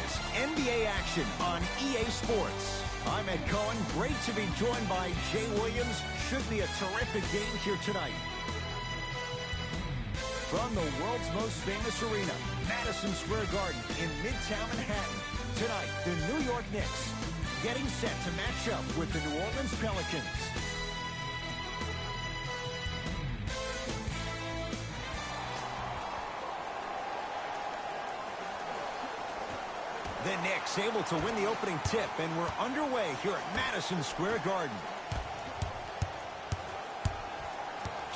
is NBA action on EA Sports. I'm Ed Cohen. Great to be joined by Jay Williams. Should be a terrific game here tonight. From the world's most famous arena, Madison Square Garden in Midtown Manhattan. Tonight, the New York Knicks getting set to match up with the New Orleans Pelicans. The Knicks able to win the opening tip, and we're underway here at Madison Square Garden.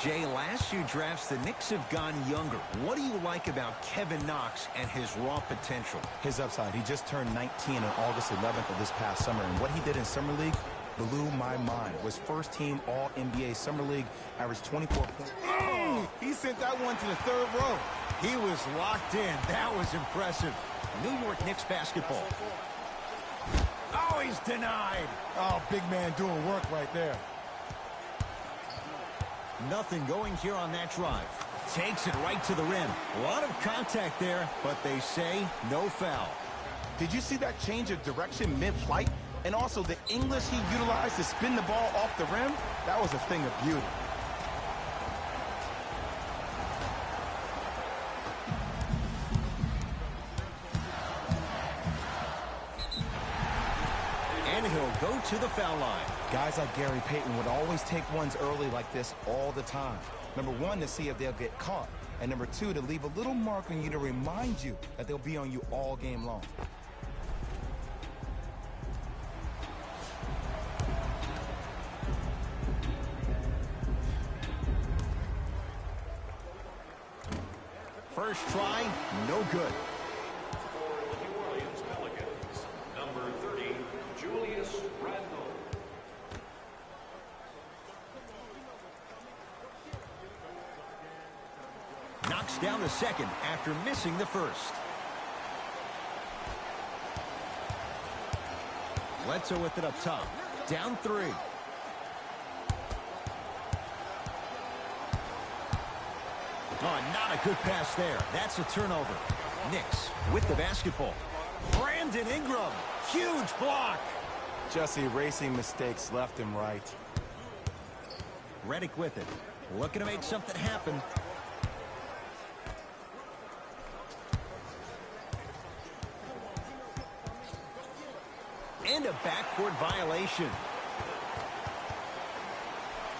Jay, last few drafts, the Knicks have gone younger. What do you like about Kevin Knox and his raw potential? His upside. He just turned 19 on August 11th of this past summer, and what he did in Summer League blew my mind. Was first-team All-NBA Summer League, averaged 24 points. Oh, he sent that one to the third row. He was locked in. That was impressive. New York Knicks basketball. Oh, he's denied. Oh, big man doing work right there. Nothing going here on that drive. Takes it right to the rim. A lot of contact there, but they say no foul. Did you see that change of direction mid-flight? And also the English he utilized to spin the ball off the rim? That was a thing of beauty. And he'll go to the foul line. Guys like Gary Payton would always take ones early like this all the time. Number one, to see if they'll get caught. And number two, to leave a little mark on you to remind you that they'll be on you all game long. First try, no good. For the New Orleans Pelicans, number 30, Julius Randle. Knocks down the second after missing the first. Bledsoe with it up top. Down three. Oh, not a good pass there. That's a turnover. Knicks with the basketball. Brandon Ingram. Huge block. Just erasing mistakes left and right. Redick with it. Looking to make something happen. And a backcourt violation.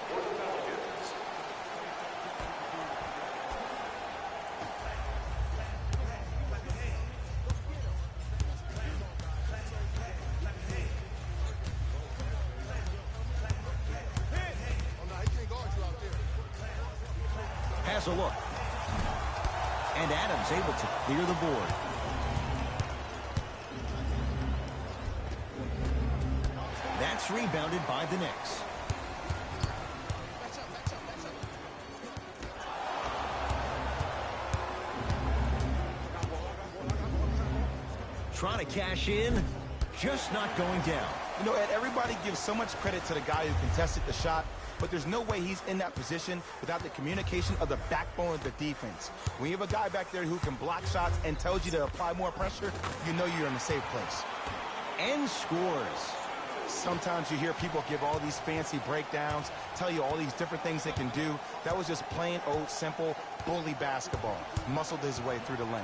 For the Pelicans, Has a look. And Adams able to clear the board. That's rebounded by the Knicks. Trying to cash in, just not going down. You know, Ed, everybody gives so much credit to the guy who contested the shot, but there's no way he's in that position without the communication of the backbone of the defense. When you have a guy back there who can block shots and tells you to apply more pressure, you know you're in a safe place. And scores. Sometimes you hear people give all these fancy breakdowns, tell you all these different things they can do. That was just plain old simple bully basketball. Muscled his way through the lane.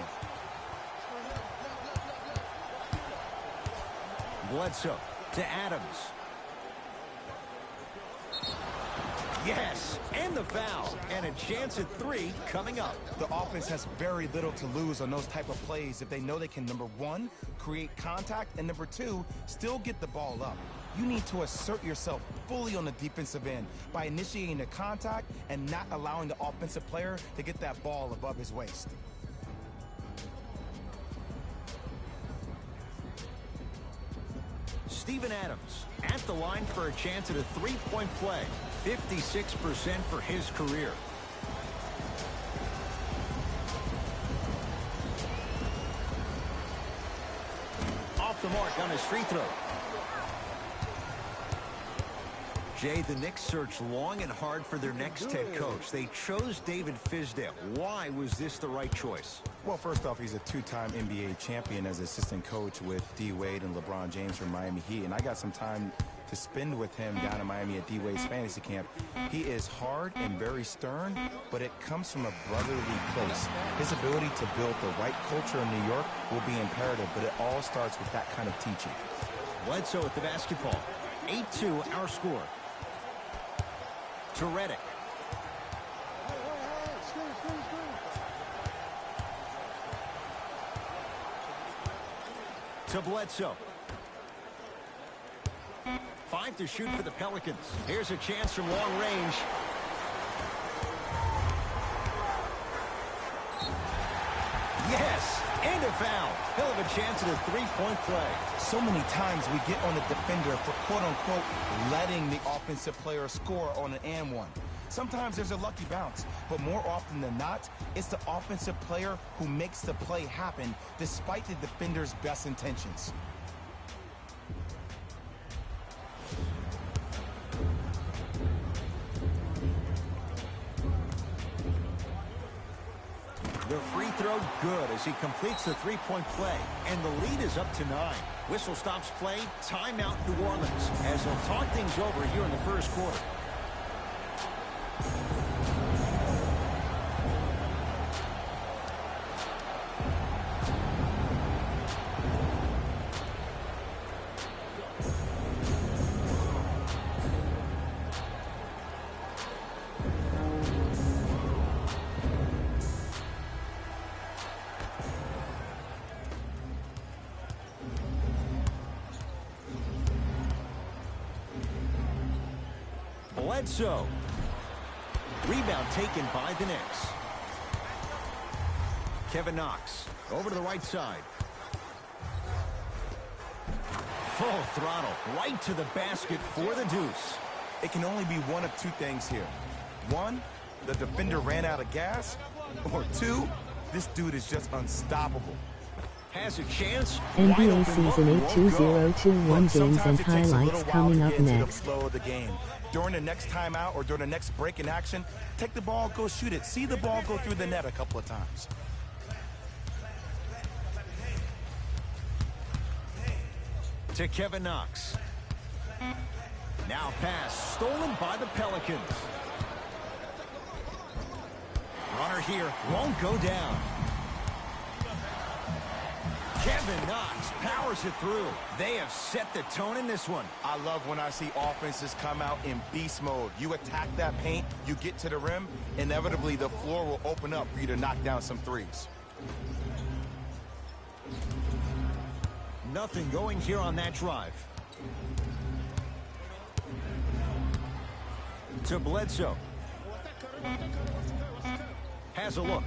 Bledsoe to Adams. Yes, and the foul. And a chance at three coming up. The offense has very little to lose on those type of plays if they know they can, number one, create contact, and number two, still get the ball up. You need to assert yourself fully on the defensive end by initiating the contact and not allowing the offensive player to get that ball above his waist. Steven Adams at the line for a chance at a three-point play. 56% for his career. Off the mark on his free throw. Jay, the Knicks searched long and hard for their next head coach. They chose David Fizdale. Why was this the right choice? Well, first off, he's a two-time NBA champion as assistant coach with D. Wade and LeBron James from Miami Heat, and I got some time to spend with him down in Miami at D. Wade's fantasy camp. He is hard and very stern, but it comes from a brotherly place. His ability to build the right culture in New York will be imperative, but it all starts with that kind of teaching. Bledsoe with the basketball. 8-2 our score. To Redick. To Bledsoe. 5 to shoot for the Pelicans. Here's a chance from long range. Yes, and a foul. He'll have a chance at a three-point play. So many times we get on the defender for quote-unquote letting the offensive player score on an and one. Sometimes there's a lucky bounce, but more often than not, it's the offensive player who makes the play happen despite the defender's best intentions. The free throw good as he completes the three-point play, and the lead is up to 9. Whistle stops play, timeout New Orleans, as they'll talk things over here in the first quarter. Bledsoe. Rebound taken by the Knicks. Kevin Knox over to the right side. Full throttle right to the basket for the deuce. It can only be one of two things here. One, the defender ran out of gas, or two, this dude is just unstoppable. Has a chance. NBA Season 8 2021 games and highlights coming up next. Flow of the game. During the next timeout or during the next break in action, take the ball, go shoot it. See the ball go through the net a couple of times. To Kevin Knox. Now pass stolen by the Pelicans. Runner here won't go down. Kevin Knox powers it through. They have set the tone in this one. I love when I see offenses come out in beast mode. You attack that paint, you get to the rim, inevitably the floor will open up for you to knock down some threes. Nothing going here on that drive. To Bledsoe. Has a look.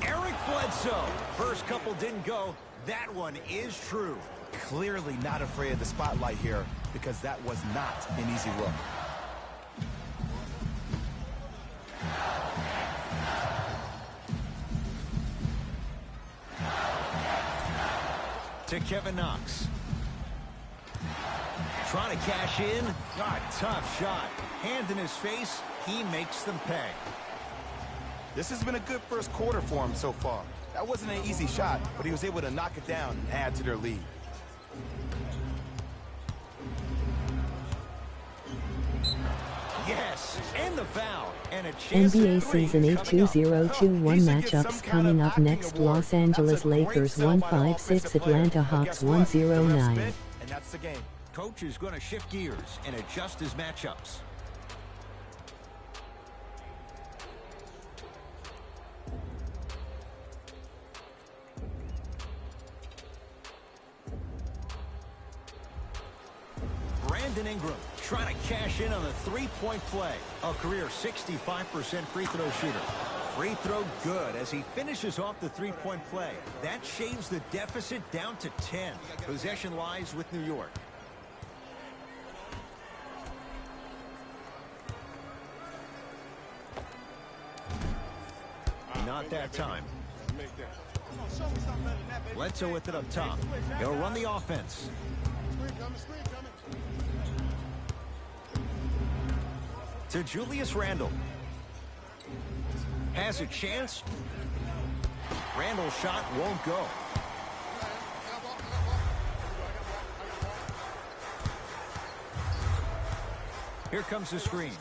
Eric Bledsoe. First couple didn't go. That one is true. Clearly not afraid of the spotlight here because that was not an easy look. To Kevin Knox. Trying to cash in. God, tough shot. Hand in his face. He makes them pay. This has been a good first quarter for him so far. That wasn't an easy shot, but he was able to knock it down and add to their lead. Yes, and the foul. And a chance NBA Season 8 2021 matchups coming up next. Los Angeles Lakers 156, Atlanta Hawks 109. And that's the game. Coach is going to shift gears and adjust his matchups. Brandon Ingram trying to cash in on a three-point play. A career 65% free throw shooter. Free throw good as he finishes off the three-point play. That shaves the deficit down to 10. Possession lies with New York. Not that time. Bledsoe with it up top. He'll run the offense. To Julius Randle. Has a chance. Randle's shot won't go. Here comes the screen.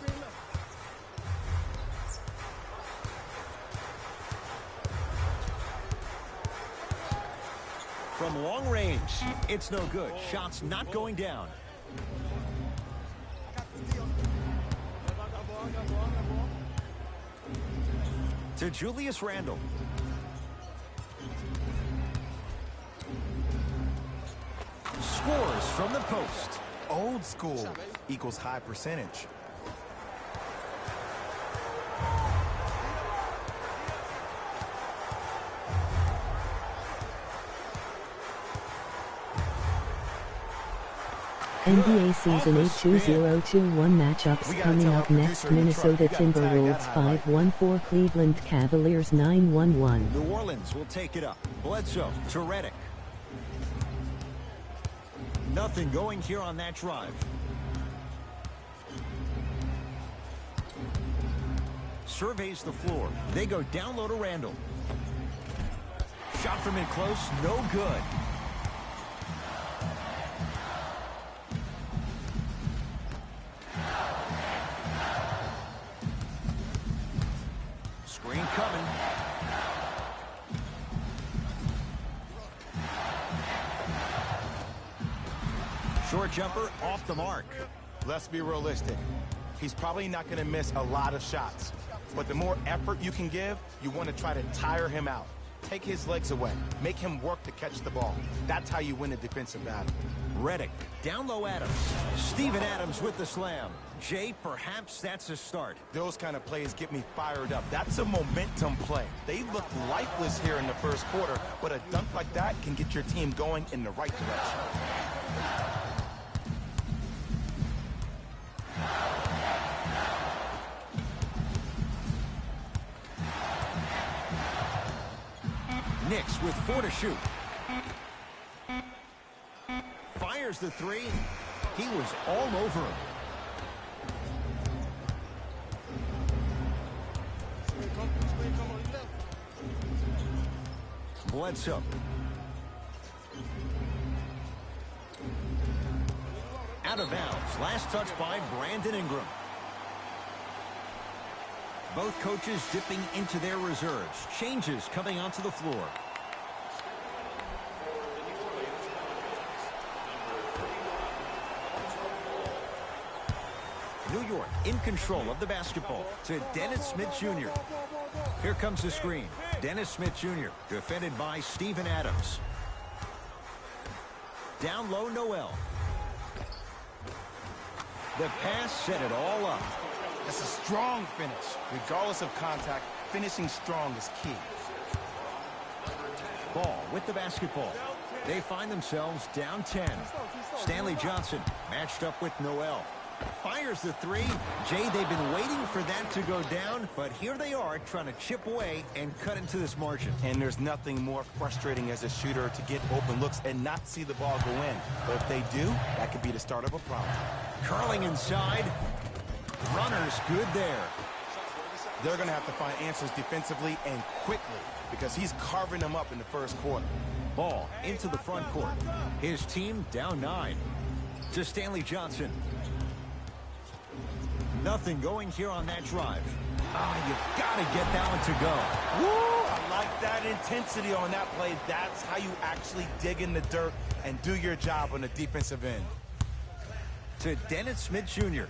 From long range, it's no good. Shot's not going down. To Julius Randle. Scores from the post. Old school equals high percentage. NBA Season 8 2021 matchups coming up next. Minnesota Timberwolves 5-1-4, Cleveland Cavaliers 9-1-1. New Orleans will take it up. Bledsoe to Redick. Nothing going here on that drive. Surveys the floor. They go down low to Randle. Shot from in close, no good. Screen coming. Short jumper off the mark. Let's be realistic. He's probably not going to miss a lot of shots. But the more effort you can give, you want to try to tire him out. Take his legs away. Make him work to catch the ball. That's how you win a defensive battle. Redick, down low Adams. Steven Adams with the slam. Jay, perhaps that's a start. Those kind of plays get me fired up. That's a momentum play. They look lifeless here in the first quarter, but a dunk like that can get your team going in the right direction. Knicks with 4 to shoot. Fires the three. He was all over him. Bledsoe. Out of bounds. Last touch by Brandon Ingram. Both coaches dipping into their reserves. Changes coming onto the floor. New York in control of the basketball to Dennis Smith Jr. Here comes the screen. Dennis Smith Jr. defended by Steven Adams. Down low, Noel. The pass set it all up. That's a strong finish. Regardless of contact, finishing strong is key. Ball with the basketball. They find themselves down 10. Stanley Johnson matched up with Noel. Fires the three. Jay, they've been waiting for that to go down, but here they are trying to chip away and cut into this margin. And there's nothing more frustrating as a shooter to get open looks and not see the ball go in. But if they do, that could be the start of a problem. Curling inside. Runner's good there. They're going to have to find answers defensively and quickly because he's carving them up in the first quarter. Ball into the front court. His team down 9. To Stanley Johnson. Nothing going here on that drive. You've got to get that one to go. Woo! I like that intensity on that play. That's how you actually dig in the dirt and do your job on the defensive end. To Dennis Smith Jr.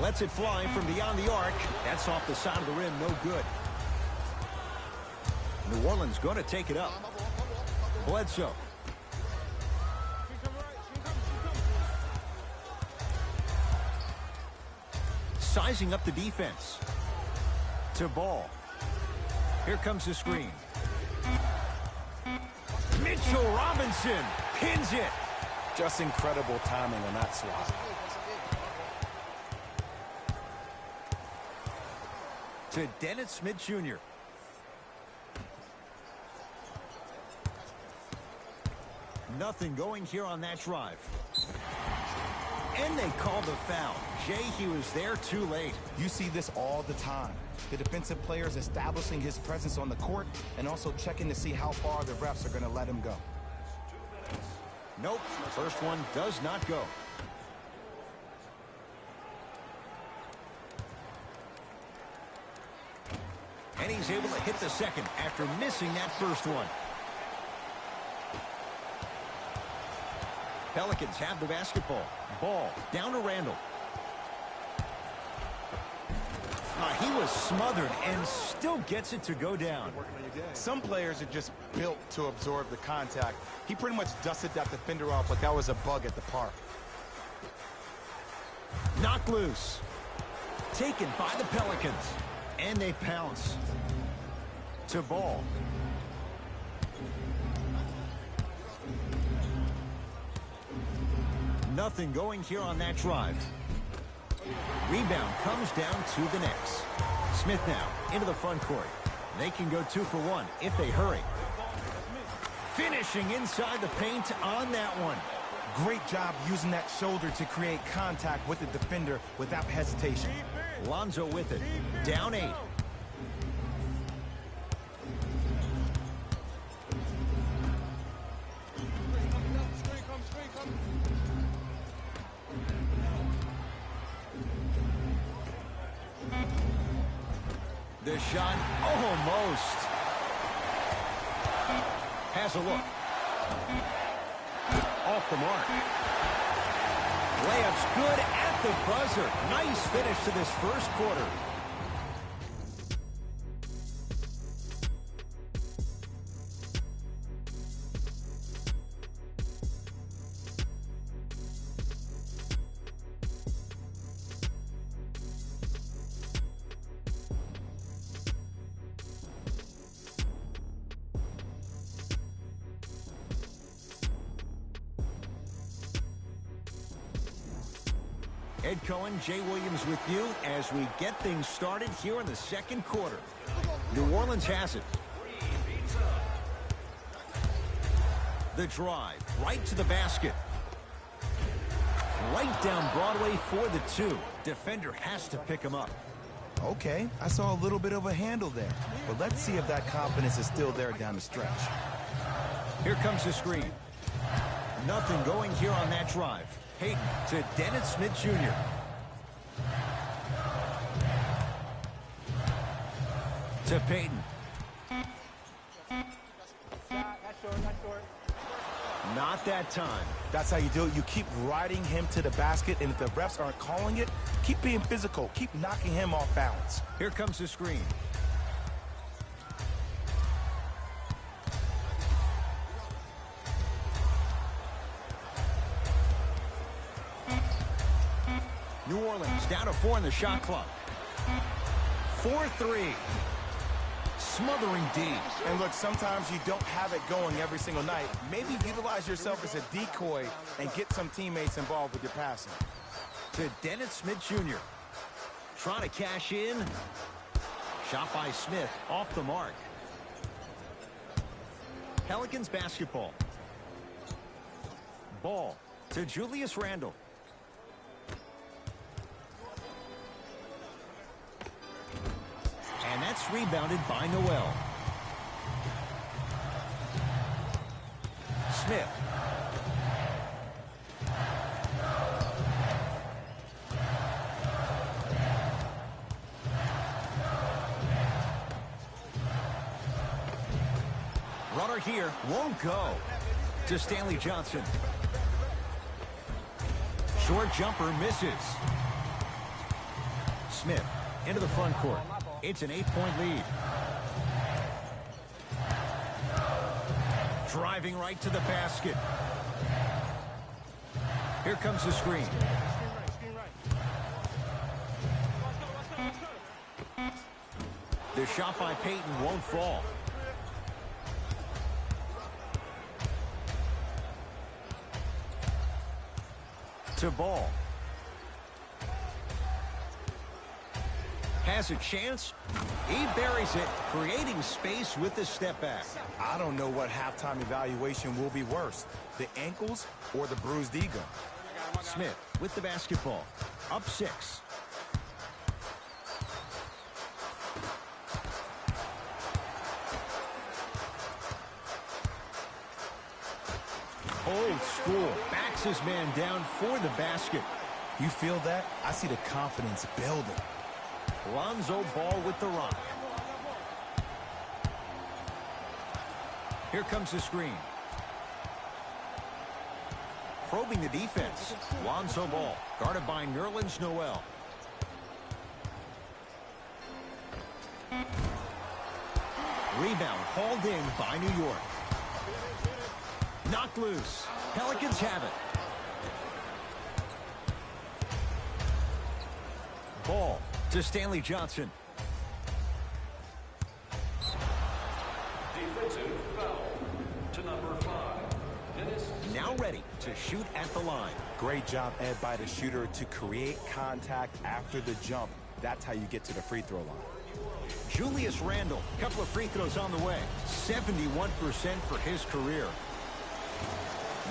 Lets it fly from beyond the arc. That's off the side of the rim, no good. New Orleans going to take it up. Bledsoe. Sizing up the defense. To Ball. Here comes the screen. Mitchell Robinson pins it. Just incredible timing on that swat. to Dennis Smith Jr. Nothing going here on that drive. And they called the foul. Jay, he was there too late. You see this all the time. The defensive players establishing his presence on the court and also checking to see how far the refs are going to let him go. Nope, first one does not go. And he's able to hit the second after missing that first one. Pelicans have the basketball. Ball down to Randall. He was smothered and still gets it to go down. Some players are just built to absorb the contact. He pretty much dusted that defender off like that was a bug at the park. Knocked loose. Taken by the Pelicans. And they pounce. To Ball. Nothing going here on that drive. Rebound comes down to the Knicks. Smith now into the front court. They can go 2 for 1 if they hurry. Finishing inside the paint on that one. Great job using that shoulder to create contact with the defender without hesitation. Lonzo with it. Down 8. The shot almost has a look. Off the mark. Layup's good at the buzzer. Nice finish to this first quarter. Ed Cohen, Jay Williams with you as we get things started here in the second quarter. New Orleans has it. The drive, right to the basket. Right down Broadway for the 2. Defender has to pick him up. Okay, I saw a little bit of a handle there, but let's see if that confidence is still there down the stretch. Here comes the screen. Nothing going here on that drive. Payton to Dennis Smith Jr. To Payton. Not that time. That's how you do it. You keep riding him to the basket, and if the refs aren't calling it, keep being physical. Keep knocking him off balance. Here comes the screen. New Orleans down to 4 in the shot clock. 4-3. Smothering D. And look, sometimes you don't have it going every single night. Maybe utilize yourself as a decoy and get some teammates involved with your passing. To Dennis Smith Jr. Trying to cash in. Shot by Smith off the mark. Pelicans basketball. Ball to Julius Randle. And that's rebounded by Noel. Smith. Runner here won't go. To Stanley Johnson. Short jumper misses. Smith into the front court. It's an 8-point lead. Driving right to the basket. Here comes the screen. The shot by Payton won't fall. To Ball. Has a chance. He buries it, creating space with the step back. I don't know what halftime evaluation will be worse, the ankles or the bruised ego. Smith with the basketball. Up 6. Old school. Backs his man down for the basket. You feel that? I see the confidence building. Lonzo Ball with the rock. Here comes the screen. Probing the defense. Lonzo Ball, guarded by Nerlens Noel. Rebound hauled in by New York. Knocked loose. Pelicans have it. Ball to Stanley Johnson. Defensive foul to number 5. Dennis. Now ready to shoot at the line. Great job, Ed, by the shooter to create contact after the jump. That's how you get to the free throw line. Julius Randle, couple of free throws on the way. 71% for his career.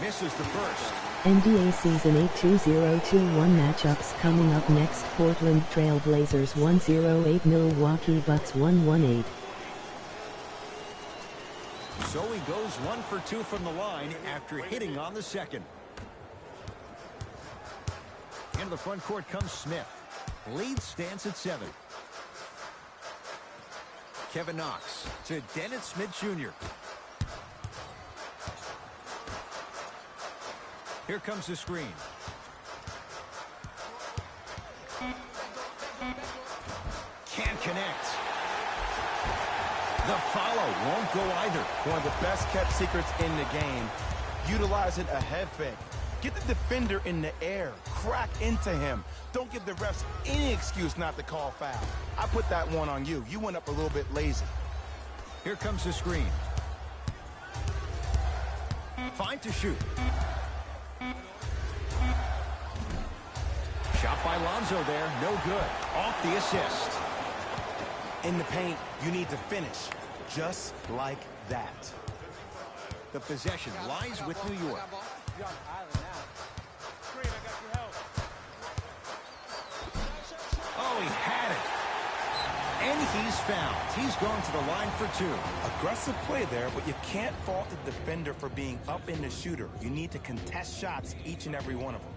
Misses the first. NBA Season 8 2021 matchups coming up next. Portland Trail Blazers 108, Milwaukee Bucks 118. So he goes 1 for 2 from the line after hitting on the second. Into the front court comes Smith. Lead stands at 7. Kevin Knox to Dennis Smith Jr. Here comes the screen. Can't connect. The follow won't go either. One of the best kept secrets in the game. Utilizing a head fake. Get the defender in the air. Crack into him. Don't give the refs any excuse not to call foul. I put that one on you. You went up a little bit lazy. Here comes the screen. Fine to shoot. Shot by Lonzo there. No good. Off the assist. In the paint, you need to finish. Just like that. The possession lies with New York. Oh, he had it. And he's fouled. He's going to the line for 2. Aggressive play there, but you can't fault the defender for being up in the shooter. You need to contest shots, each and every one of them.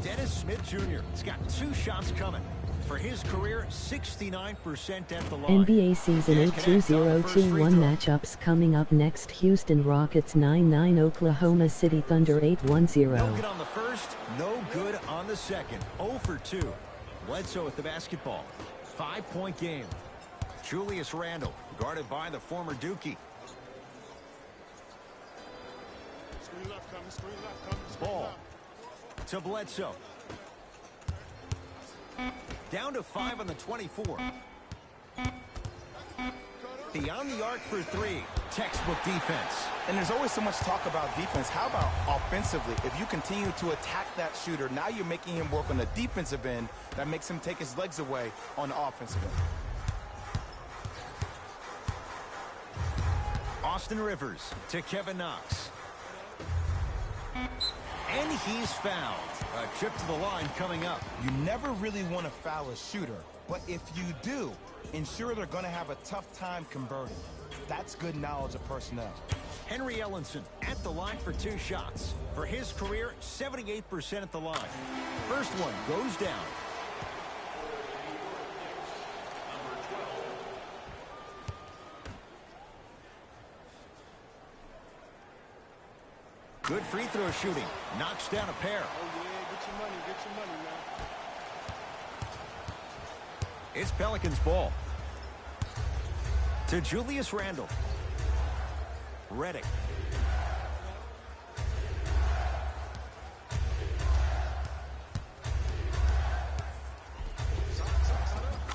Dennis Smith Jr. has got 2 shots coming. For his career, 69% at the line. NBA Season 8 2021 matchups coming up next. Houston Rockets 9-9, Oklahoma City Thunder 8-10. No good on the first, no good on the second. 0 for 2. Bledsoe with the basketball. 5-point game. Julius Randle, guarded by the former Dookie. Ball to Bledsoe. Down to 5 on the 24. Beyond the arc for 3. Textbook defense. And there's always so much talk about defense. How about offensively? If you continue to attack that shooter, now you're making him work on the defensive end. That makes him take his legs away on the offensive end. Austin Rivers to Kevin Knox. And he's fouled. A trip to the line coming up. You never really want to foul a shooter, but if you do, ensure they're going to have a tough time converting. That's good knowledge of personnel. Henry Ellenson at the line for 2 shots. For his career, 78% at the line. First one goes down. Good free throw shooting. Knocks down a pair. Oh, yeah, get your money, man. It's Pelicans ball. To Julius Randle. Redick.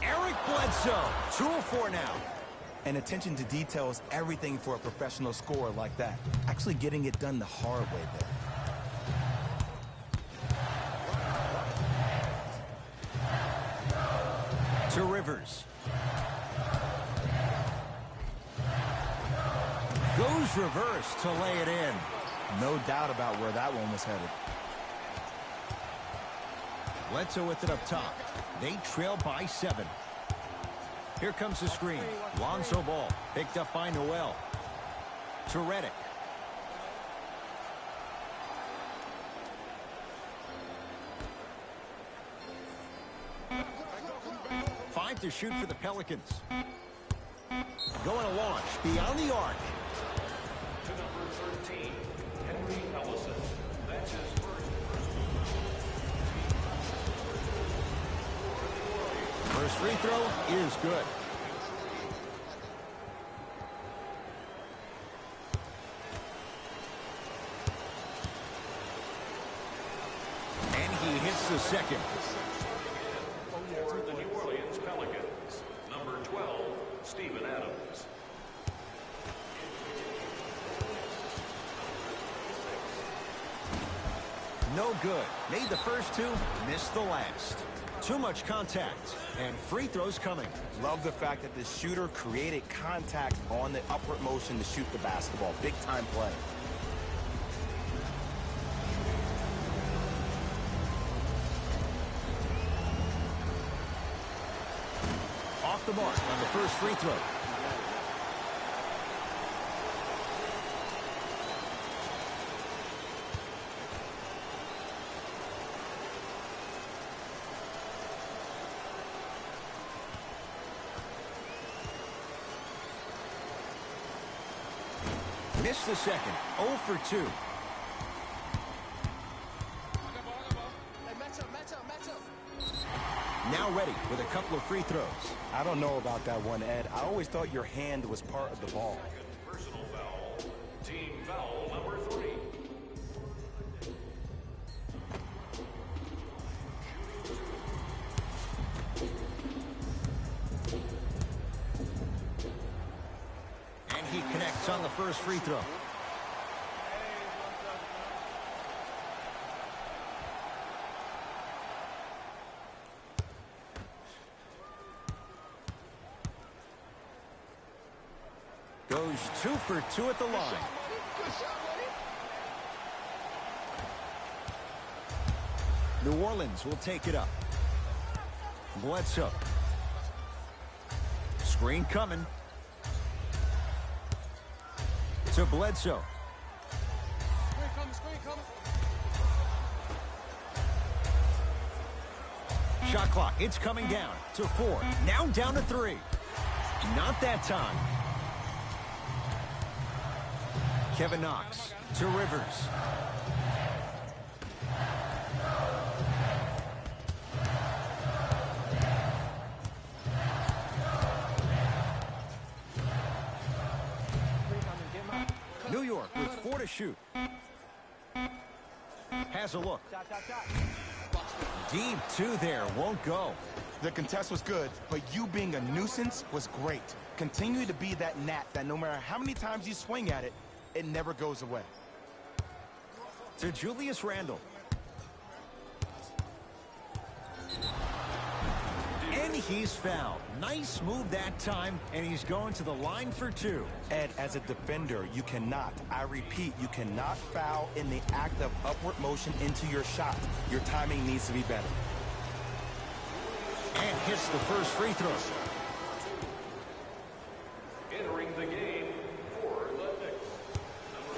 Eric Bledsoe. 2 of 4 now. And attention to detail is everything for a professional scorer like that. Actually getting it done the hard way there. Rivers. Goes reverse to lay it in. No doubt about where that one was headed. Bledsoe with it up top. They trail by 7. Here comes the screen. Lonzo Ball picked up by Noel. To Redick. 5 to shoot for the Pelicans. Going to launch beyond the arc. To number 13, Henry Ellison. That's his first First free throw is good. And he hits the second. for the New Orleans Pelicans. Number 12, Steven Adams. No good. Made the first 2, missed the last. Too much contact, and free throws coming. Love the fact that the shooter created contact on the upward motion to shoot the basketball. Big time play. Off the mark on the first free throw. Missed the second. 0 for 2. Now ready with a couple of free throws. I don't know about that one, Ed. I always thought your hand was part of the ball. Personal foul. Team foul number 3. And he connects on the first free throw. Goes 2 for 2 at the line. New Orleans will take it up. Bledsoe. Screen coming. To Bledsoe. Shot clock, it's coming down to 4. Now down to 3. Not that time. Kevin Knox to Rivers. New York with 4 to shoot. Has a look. Deep 2 there, won't go. The contest was good, but you being a nuisance was great. Continue to be that gnat that no matter how many times you swing at it, it never goes away. To Julius Randle. And he's fouled. Nice move that time, and he's going to the line for 2. Ed, as a defender, you cannot, I repeat, you cannot foul in the act of upward motion into your shot. Your timing needs to be better. And hits the first free throw. Entering the game for the Knicks. Number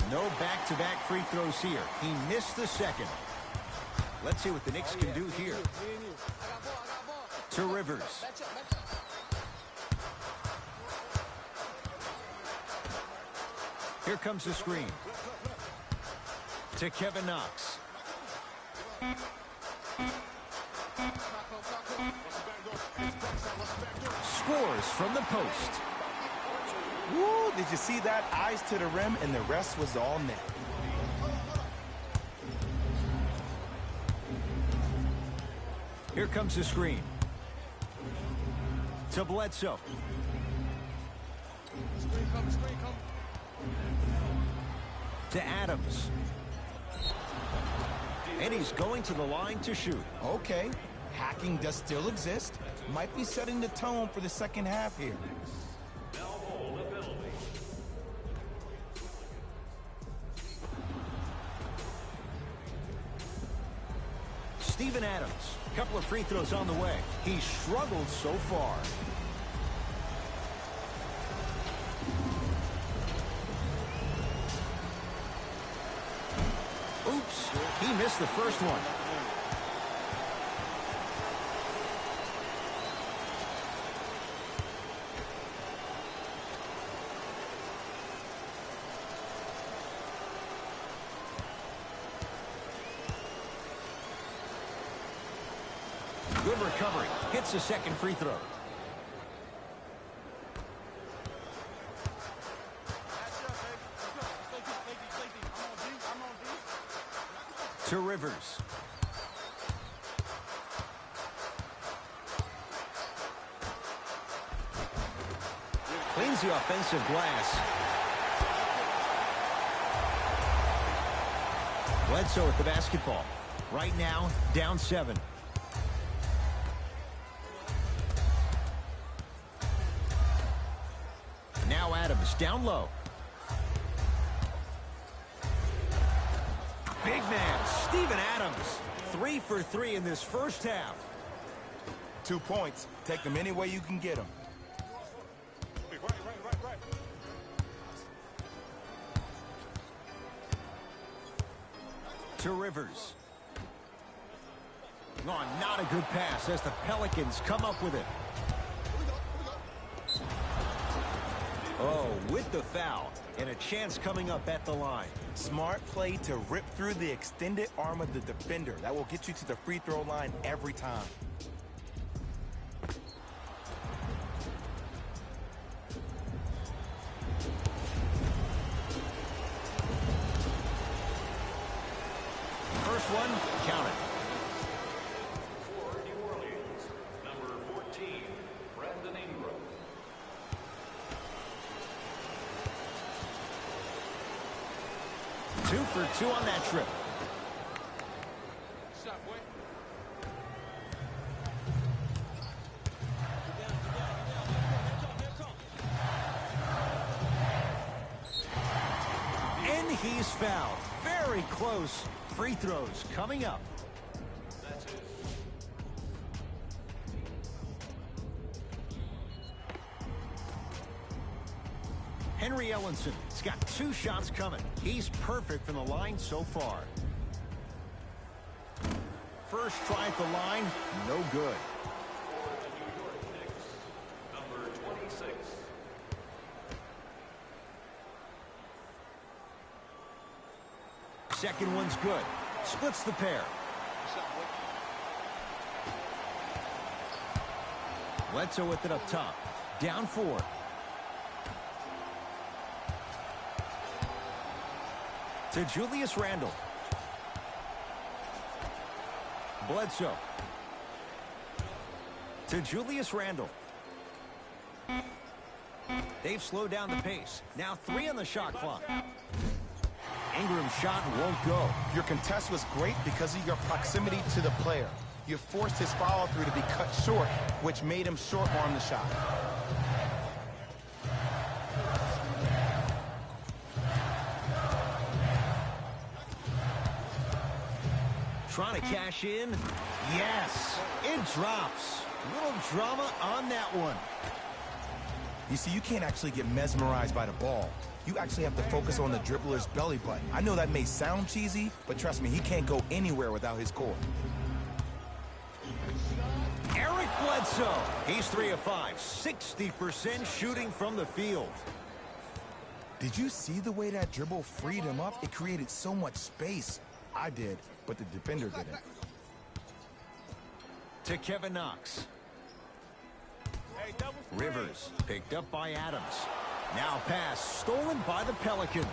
3. No back-to-back free throws here. He missed the second. Let's see what the Knicks can do here. To Rivers. Here comes the screen. To Kevin Knox. Scores from the post. Woo, did you see that? Eyes to the rim, and the rest was all net. Here comes the screen. To Bledsoe. To Adams. And he's going to the line to shoot. Okay, hacking does still exist. Might be setting the tone for the second half here. Steven Adams, a couple of free throws on the way. He struggled so far. Oops, he missed the first one. Good recovery. Hits the second free throw. To Rivers. Cleans the offensive glass. Bledsoe with the basketball. Right now, down 7. Now Adams down low. Big man, Steven Adams. 3 for 3 in this first half. 2 points. Take them any way you can get them. To Rivers. Oh, not a good pass as the Pelicans come up with it. Oh, with the foul. And a chance coming up at the line. Smart play to rip through the extended arm of the defender. That will get you to the free throw line every time. First one, count it. For New Orleans, number 14, Brandon Ingram. Two for 2 on that trip. And he's fouled. Very close. Free throws coming up. That's it. Henry Ellenson has got 2 shots coming. He's perfect from the line so far. First try at the line, no good. For the New York Knicks, number 26. Second one's good. Splits the pair. Bledsoe with it up top. Down 4. To Julius Randle. Bledsoe. To Julius Randle. They've slowed down the pace. Now 3 on the shot clock. Ingram's shot won't go. Your contest was great because of your proximity to the player. You forced his follow-through to be cut short, which made him short-arm the shot. Trying to cash in. Yes, it drops. Little drama on that one. You see, you can't actually get mesmerized by the ball. You actually have to focus on the dribbler's belly button. I know that may sound cheesy, but trust me, he can't go anywhere without his core. Eric Bledsoe. He's 3 of 5. 60% shooting from the field. Did you see the way that dribble freed him up? It created so much space. I did, but the defender didn't. To Kevin Knox. Rivers picked up by Adams. Now pass stolen by the Pelicans.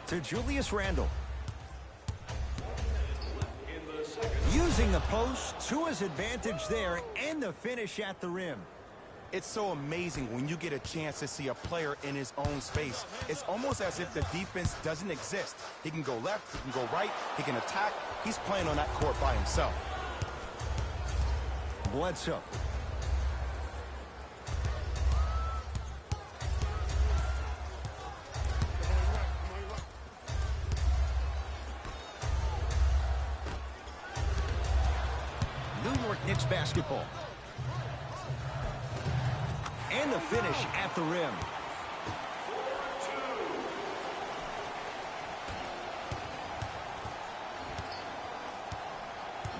To Julius Randle. Using the post to his advantage there and the finish at the rim. It's so amazing when you get a chance to see a player in his own space. It's almost as if the defense doesn't exist. He can go left, he can go right, he can attack. He's playing on that court by himself. Bledsoe. New York Knicks basketball. And the finish at the rim.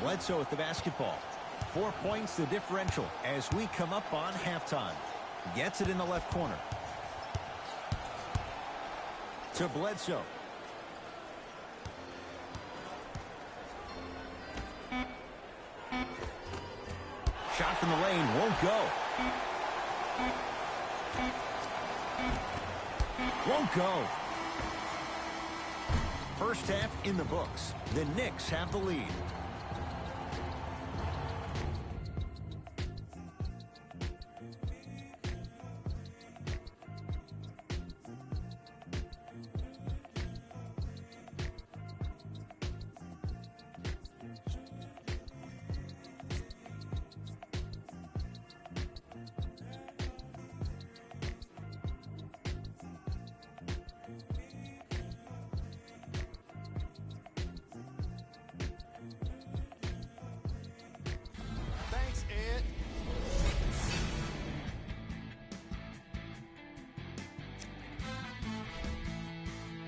Bledsoe with the basketball. 4 points the differential as we come up on halftime. Gets it in the left corner. To Bledsoe. Shot from the lane won't go. Won't go. First half in the books. The Knicks have the lead.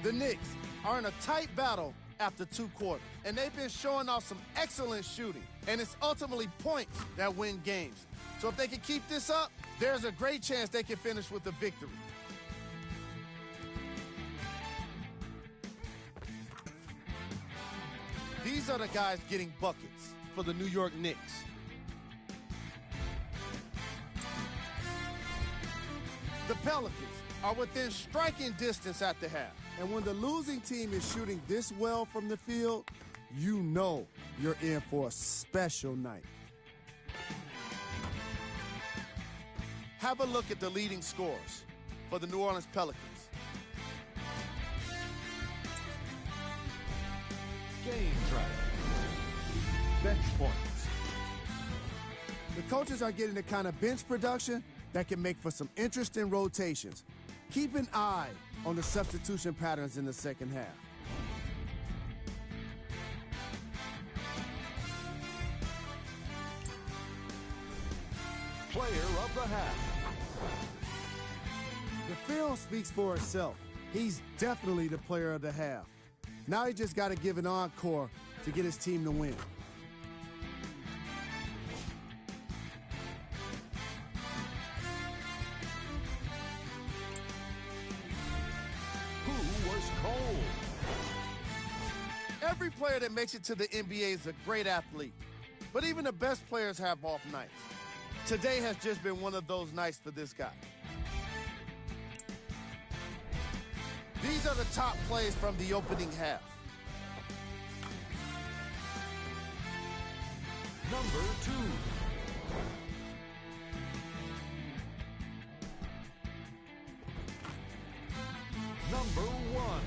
The Knicks are in a tight battle after 2 quarters, and they've been showing off some excellent shooting, and it's ultimately points that win games. So if they can keep this up, there's a great chance they can finish with a victory. These are the guys getting buckets for the New York Knicks. The Pelicans are within striking distance at the half. And when the losing team is shooting this well from the field, you know you're in for a special night. Have a look at the leading scores for the New Orleans Pelicans. Game drive. Bench points. The coaches are getting the kind of bench production that can make for some interesting rotations. Keep an eye on the substitution patterns in the second half. Player of the half. The film speaks for itself. He's definitely the player of the half. Now he just got to give an encore to get his team to win. Every player that makes it to the NBA is a great athlete, but even the best players have off nights. Today has just been one of those nights for this guy. These are the top plays from the opening half. Number 2. Number 1.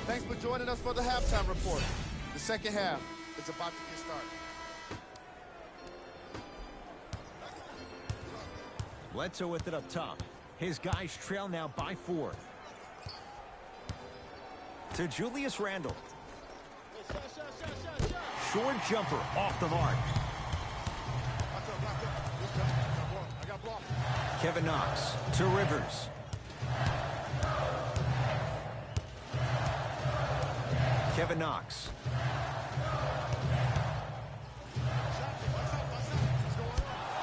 Thanks for joining us for the halftime report. The second half is about to get started. Bledsoe with it up top. His guys trail now by 4. To Julius Randle. Short jumper off the mark. Kevin Knox to Rivers. Kevin Knox.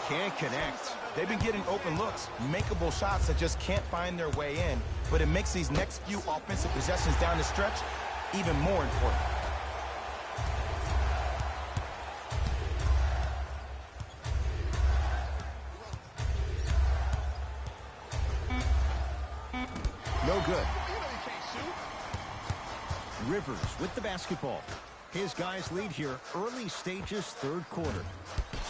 Can't connect. They've been getting open looks, makeable shots that just can't find their way in, but it makes these next few offensive possessions down the stretch even more important. good. Rivers with the basketball. His guys lead here early stages, third quarter.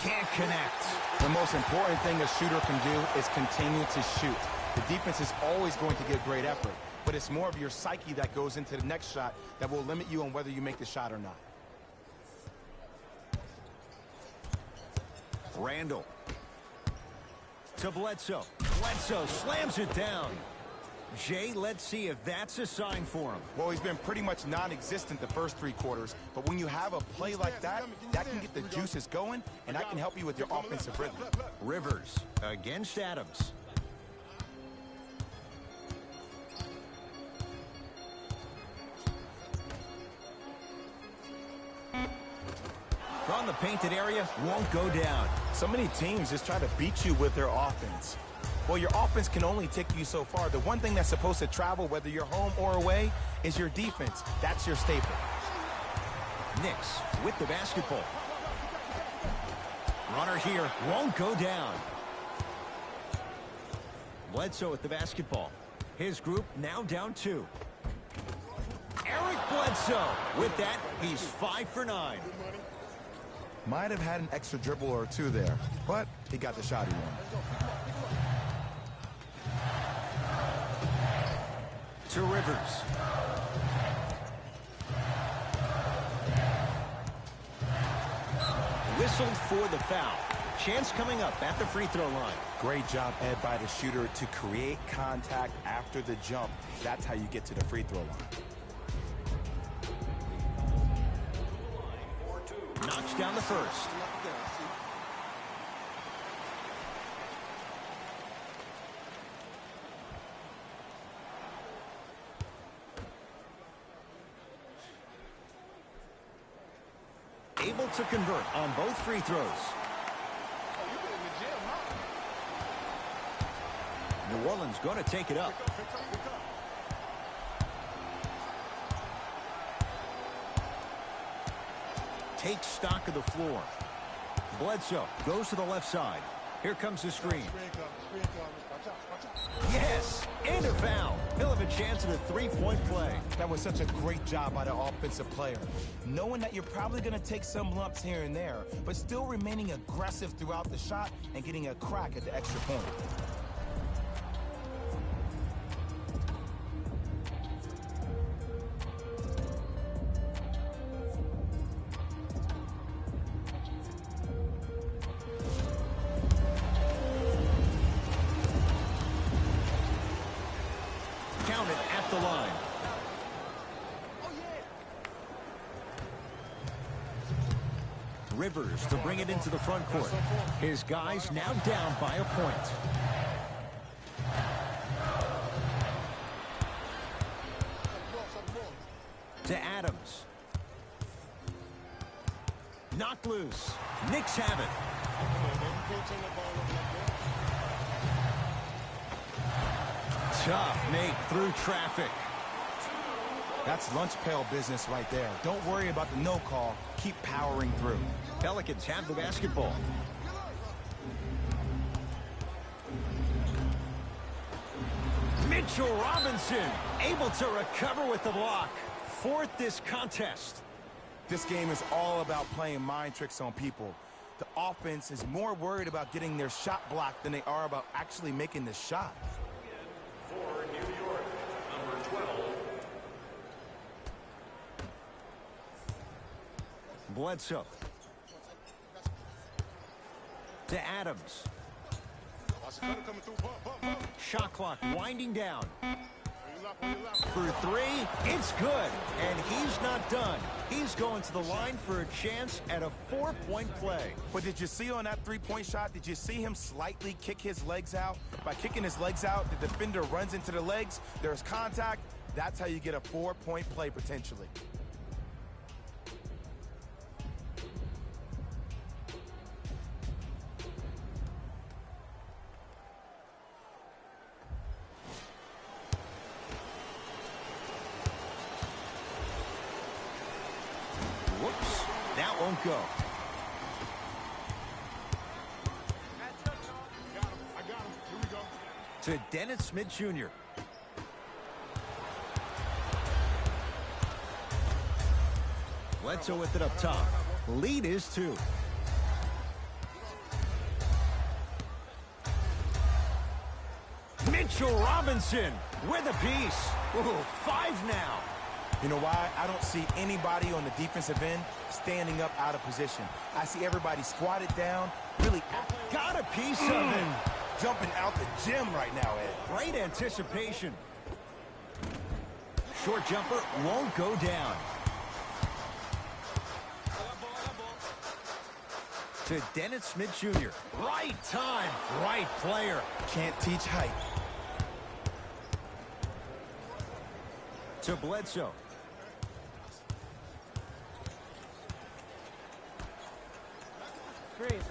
Can't connect. The most important thing a shooter can do is continue to shoot. The defense is always going to get great effort, but it's more of your psyche that goes into the next shot that will limit you on whether you make the shot or not. Randall. To Bledsoe. Bledsoe slams it down. Jay, let's see if that's a sign for him. Well, he's been pretty much non-existent the first three quarters, but when you have a play like that, that can get the juices going, and that can help you with your offensive rhythm. Rivers against Adams. From the painted area, won't go down. So many teams just try to beat you with their offense. Well, your offense can only take you so far. The one thing that's supposed to travel, whether you're home or away, is your defense. That's your staple. Knicks with the basketball. Runner here, won't go down. Bledsoe with the basketball. His group now down 2. Eric Bledsoe. With that, he's 5 for 9. Might have had an extra dribble or two there, but he got the shot he wanted. To Rivers. Whistled for the foul. Chance coming up at the free throw line. Great job, Ed, by the shooter to create contact after the jump. That's how you get to the free throw line. Knocks down the first. Able to convert on both free throws. New Orleans going to take it up. Takes stock of the floor. Bledsoe goes to the left side. Here comes the screen. Yes, and a foul. He'll have a chance at a three-point play. That was such a great job by the offensive player. Knowing that you're probably going to take some lumps here and there, but still remaining aggressive throughout the shot and getting a crack at the extra point. Counted at the line. Rivers to bring it into the front court. His guys now down by a point. To Adams. Knocked loose. Knicks have it. Tough make through traffic. That's lunch pail business right there. Don't worry about the no call. Keep powering through. Pelicans have the basketball. Mitchell Robinson able to recover with the block. Fourth this contest. This game is all about playing mind tricks on people. The offense is more worried about getting their shot blocked than they are about actually making the shot. For New York, number 12. Bledsoe. To Adams. Shot clock winding down. For three, it's good. And he's not done. He's going to the line for a chance at a 4-point play. But did you see on that three-point shot, did you see him slightly kick his legs out? By kicking his legs out, the defender runs into the legs. There's contact. That's how you get a 4-point play potentially. Whoops, that won't go. To Dennis Smith Jr. Bledsoe with it up top. Lead is 2. Mitchell Robinson with a piece. Ooh, 5 now. You know why? I don't see anybody on the defensive end standing up out of position. I see everybody squatted down, really got a piece of it. Jumping out the gym right now, Ed. Great anticipation. Short jumper won't go down. To Dennis Smith Jr. Right time, right player. Can't teach height. To Bledsoe. Screen.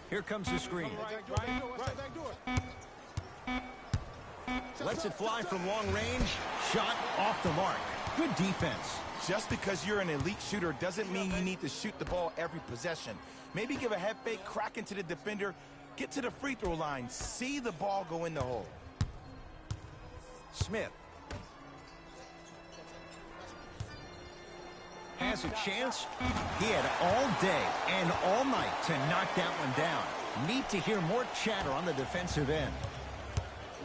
Here comes the screen. Lets it fly from long range. Shot off the mark. Good defense. Just because you're an elite shooter doesn't mean you need to shoot the ball every possession. Maybe give a head fake, crack into the defender, get to the free throw line, see the ball go in the hole. Smith. Has a chance. He had all day and all night to knock that one down. Need to hear more chatter on the defensive end.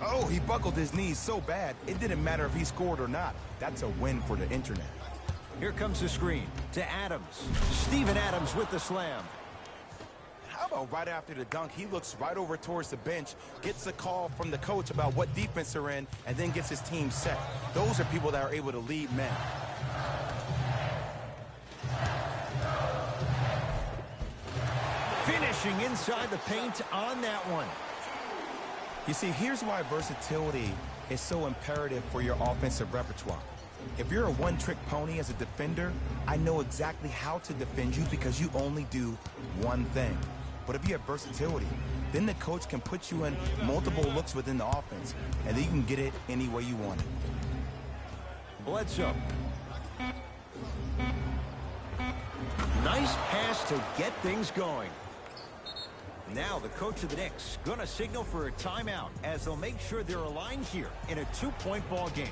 Oh, he buckled his knees so bad, it didn't matter if he scored or not. That's a win for the internet. Here comes the screen to Adams. Steven Adams with the slam. How about right after the dunk, he looks right over towards the bench, gets a call from the coach about what defense they're in, and then gets his team set. Those are people that are able to lead men. Finishing inside the paint on that one. You see, here's why versatility is so imperative for your offensive repertoire. If you're a one-trick pony as a defender, I know exactly how to defend you because you only do one thing. But if you have versatility, then the coach can put you in multiple looks within the offense, and then you can get it any way you want it. Bledsoe. Nice pass to get things going. Now the coach of the Knicks going to signal for a timeout as they'll make sure they're aligned here in a 2-point ball game.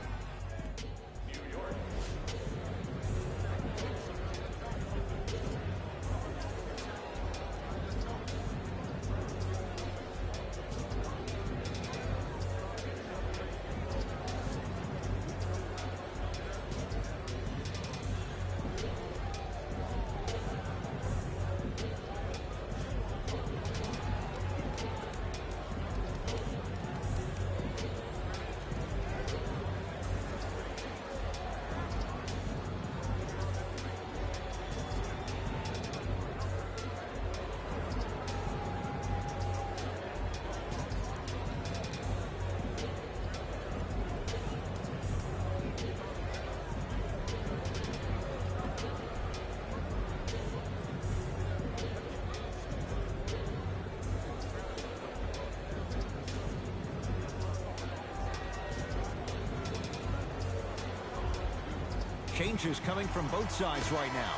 Changes coming from both sides right now.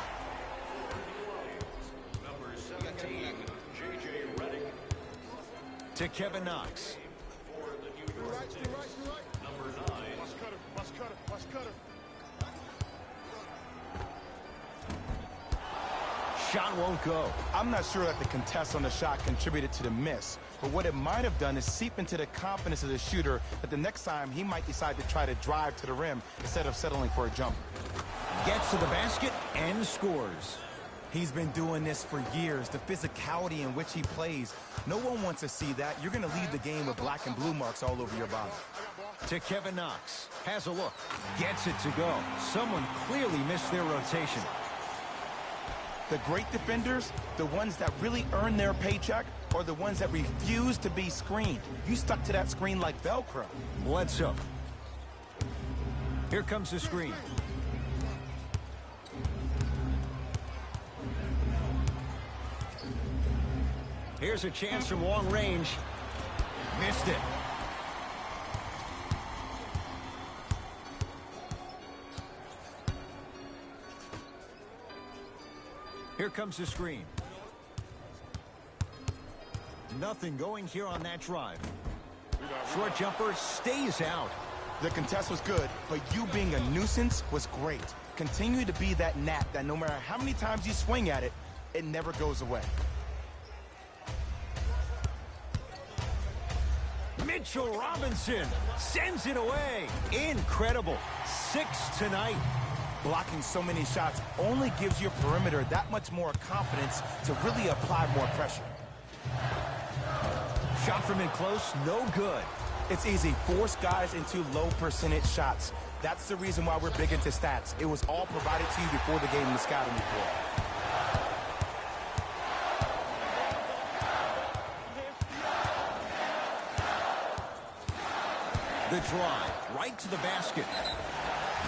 Number 17, J.J. Redick. To Kevin Knox. For the New York Knicks, number 9. Watch cutter. Shot won't go. I'm not sure that the contest on the shot contributed to the miss, but what it might have done is seep into the confidence of the shooter that the next time he might decide to try to drive to the rim instead of settling for a jumper. Gets to the basket and scores. He's been doing this for years, the physicality in which he plays. No one wants to see that. You're going to leave the game with black and blue marks all over your body. To Kevin Knox. Has a look. Gets it to go. Someone clearly missed their rotation. The great defenders, the ones that really earn their paycheck, are the ones that refuse to be screened. You stuck to that screen like Velcro. Bledsoe. Here comes the screen. Here's a chance from long range. Missed it. Here comes the screen. Nothing going here on that drive. Short jumper stays out. The contest was good, but you being a nuisance was great. Continue to be that gnat that no matter how many times you swing at it, it never goes away. Mitchell Robinson sends it away. Incredible. 6 tonight. Blocking so many shots only gives your perimeter that much more confidence to really apply more pressure. Shot from in close, no good. It's easy. Force guys into low percentage shots. That's the reason why we're big into stats. It was all provided to you before the game in the scouting report. The drive, right to the basket.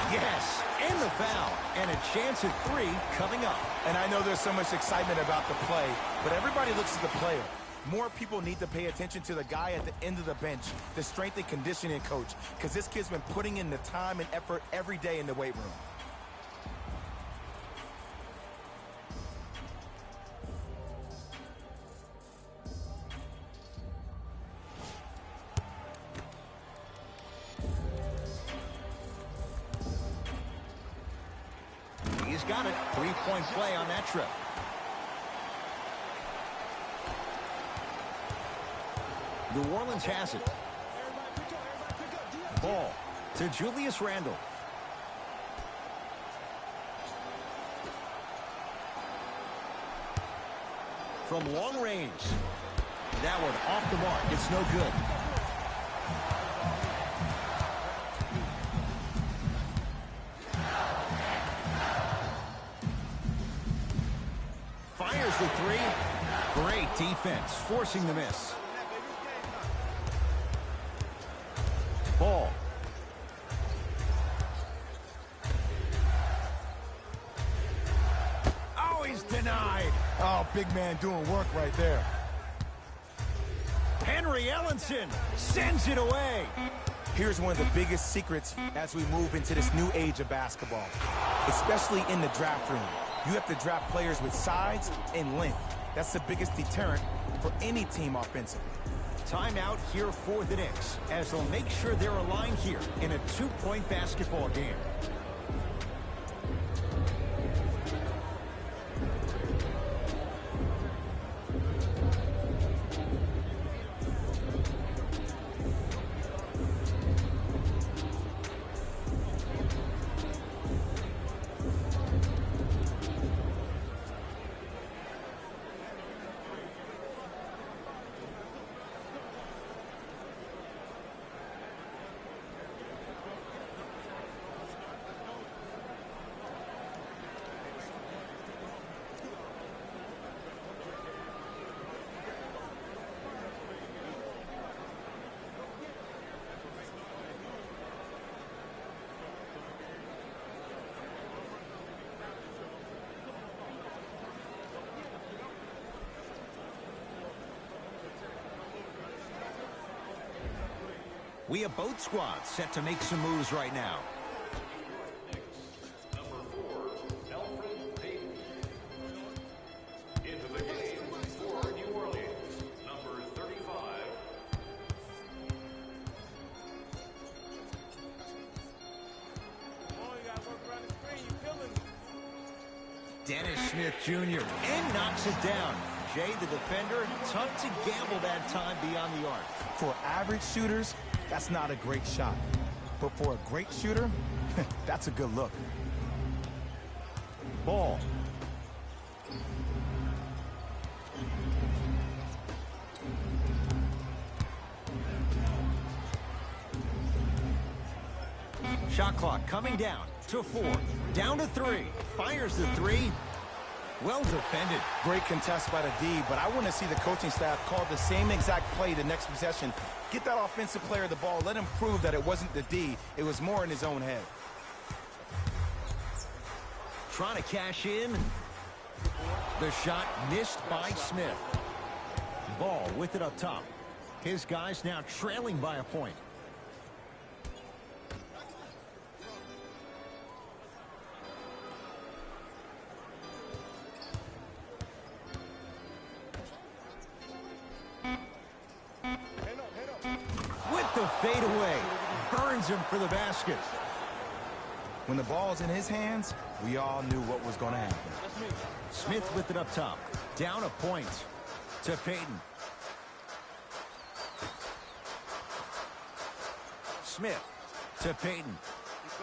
Yes, and the foul. And a chance at 3 coming up. And I know there's so much excitement about the play, but everybody looks at the player. More people need to pay attention to the guy at the end of the bench, the strength and conditioning coach, because this kid's been putting in the time and effort every day in the weight room. He's got it. 3-point play on that trip. New Orleans has it. Ball to Julius Randle. From long range. That one off the mark. It's no good. Fires the 3. Great defense, forcing the miss. Ball. Oh, he's denied. Oh, big man doing work right there. Henry Ellenson sends it away. Here's one of the biggest secrets as we move into this new age of basketball, especially in the draft room. You have to draft players with size and length. That's the biggest deterrent for any team offensively. Timeout here for the Knicks, as they'll make sure they're aligned here in a 2-point basketball game. We have both squads set to make some moves right now. Number 4, Alfred Payton. Into the game for New Orleans, number 35. Dennis Smith Jr. and knocks it down. Jay, the defender, tough to gamble that time beyond the arc. For average shooters, that's not a great shot. But for a great shooter, that's a good look. Ball. Shot clock coming down to 4. Down to 3. Fires the 3. Well defended. Great contest by the D, but I want to see the coaching staff call the same exact play the next possession. Get that offensive player the ball. Let him prove that it wasn't the D. It was more in his own head. Trying to cash in. The shot missed by Smith. Ball with it up top. His guys now trailing by a point. With the fadeaway. burns him for the basket. When the ball's in his hands, we all knew what was going to happen. Smith with it up top. Down a point to Payton. Smith to Payton.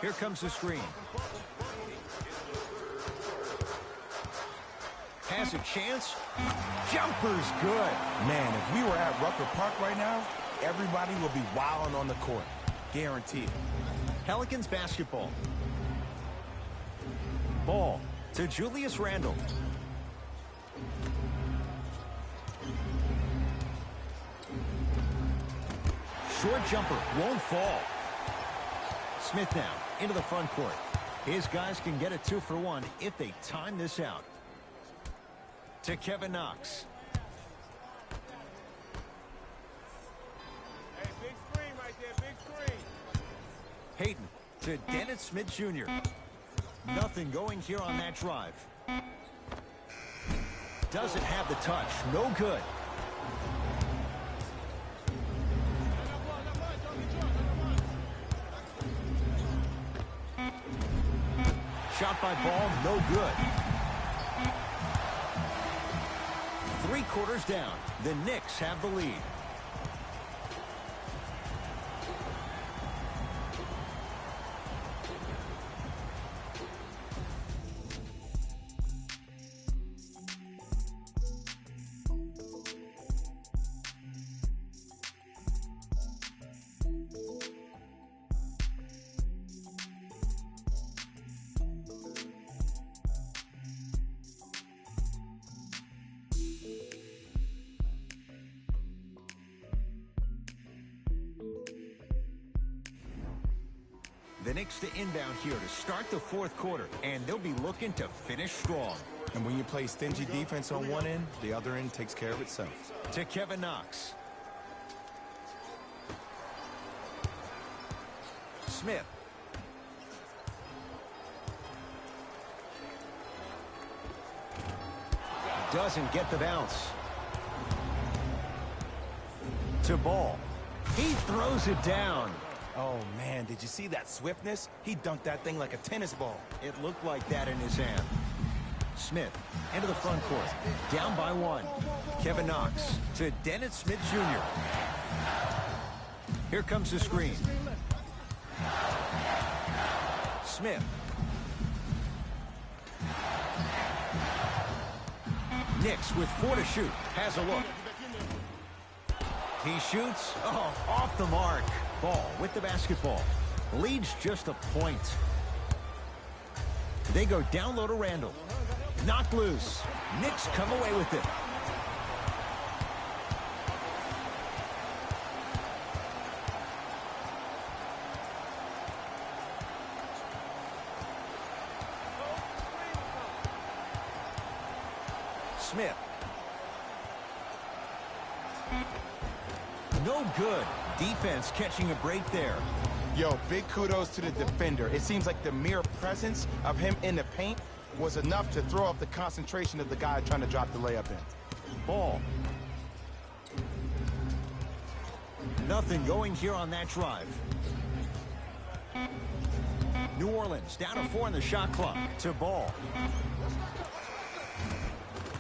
Here comes the screen. Has a chance. Jumper's good. Man, if we were at Rucker Park right now, everybody will be wilding on the court. Guaranteed. Pelicans basketball. Ball to Julius Randle. Short jumper won't fall. Smith now into the front court. His guys can get a 2-for-1 if they time this out. To Kevin Knox. Hey, big screen right there, big screen. Payton to Dennis Smith Jr. Nothing going here on that drive. Doesn't have the touch. No good. Shot by Ball, no good. 3 quarters down. The Knicks have the lead. The Knicks to inbound here to start the 4th quarter, and they'll be looking to finish strong. And when you play stingy defense on one end, the other end takes care of itself. To Kevin Knox. Smith. Doesn't get the bounce. To Ball. He throws it down. Oh, man, did you see that swiftness? He dunked that thing like a tennis ball. It looked like that in his hand. Smith into the front court. Down by 1. Kevin Knox to Dennis Smith Jr. Here comes the screen. Smith. Knicks with 4 to shoot. Has a look. He shoots. Oh, off the mark. Ball with the basketball. Leads just a point. They go down low to Randle. Knocked loose. Knicks come away with it. Smith. No good. Defense catching a break there. Yo, big kudos to the defender. It seems like the mere presence of him in the paint was enough to throw off the concentration of the guy trying to drop the layup in. Ball. Nothing going here on that drive. New Orleans down to 4 in the shot clock. To Ball.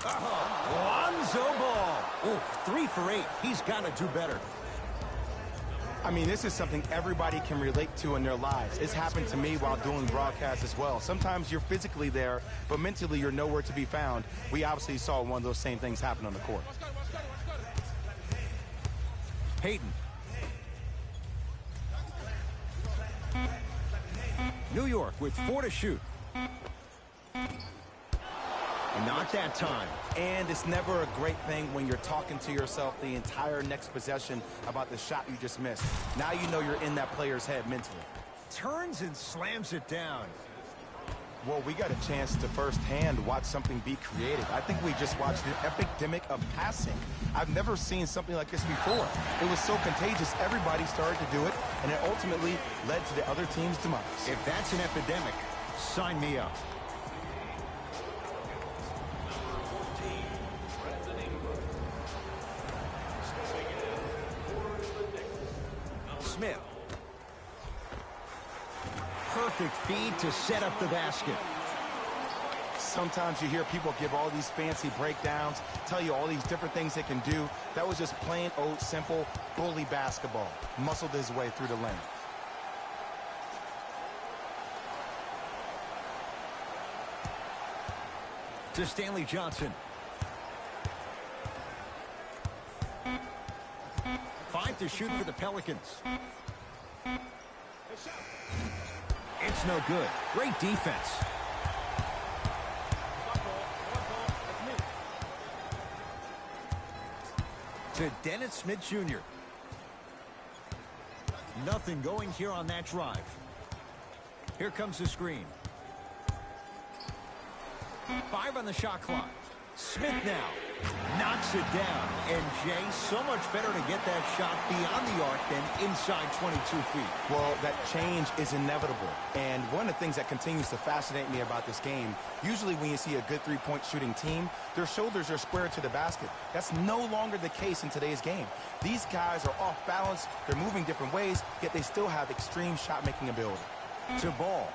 Lonzo Ball. Oh, 3 for 8. He's got to do better. I mean, this is something everybody can relate to in their lives. It's happened to me while doing broadcasts as well. Sometimes you're physically there, but mentally you're nowhere to be found. We obviously saw one of those same things happen on the court. Payton. New York with 4 to shoot. Not that time. And it's never a great thing when you're talking to yourself the entire next possession about the shot you just missed. Now you know you're in that player's head mentally. Turns and slams it down. Well, we got a chance to firsthand watch something be created. I think we just watched an epidemic of passing. I've never seen something like this before. It was so contagious, everybody started to do it, and it ultimately led to the other team's demise. If that's an epidemic, sign me up. Smith. perfect feed to set up the basket. Sometimes you hear people give all these fancy breakdowns, tell you all these different things they can do. That was just plain old simple bully basketball. Muscled his way through the lane. To Stanley Johnson. 5 to shoot for the Pelicans. It's no good. Great defense. To Dennis Smith Jr. Nothing going here on that drive. Here comes the screen. 5 on the shot clock. Smith now knocks it down. And Jay, so much better to get that shot beyond the arc than inside 22 feet. Well, that change is inevitable. And one of the things that continues to fascinate me about this game, usually when you see a good three-point shooting team, their shoulders are square to the basket. That's no longer the case in today's game. These guys are off balance, they're moving different ways, yet they still have extreme shot-making ability. To Ball.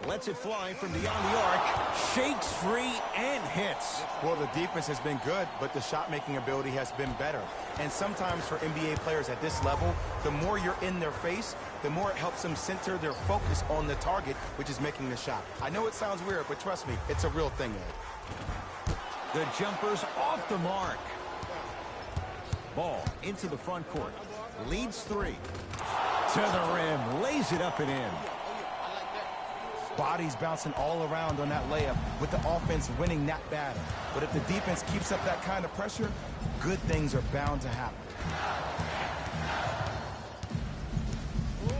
Lets it fly from beyond the arc. Shakes free and hits. Well, the defense has been good, but the shot-making ability has been better. And sometimes for NBA players at this level, the more you're in their face, the more it helps them center their focus on the target, which is making the shot. I know it sounds weird, but trust me, it's a real thing, Ed. The jumper's off the mark. Ball into the front court. Leads 3. To the rim. Lays it up and in. Bodies bouncing all around on that layup with the offense winning that battle. But if the defense keeps up that kind of pressure, good things are bound to happen.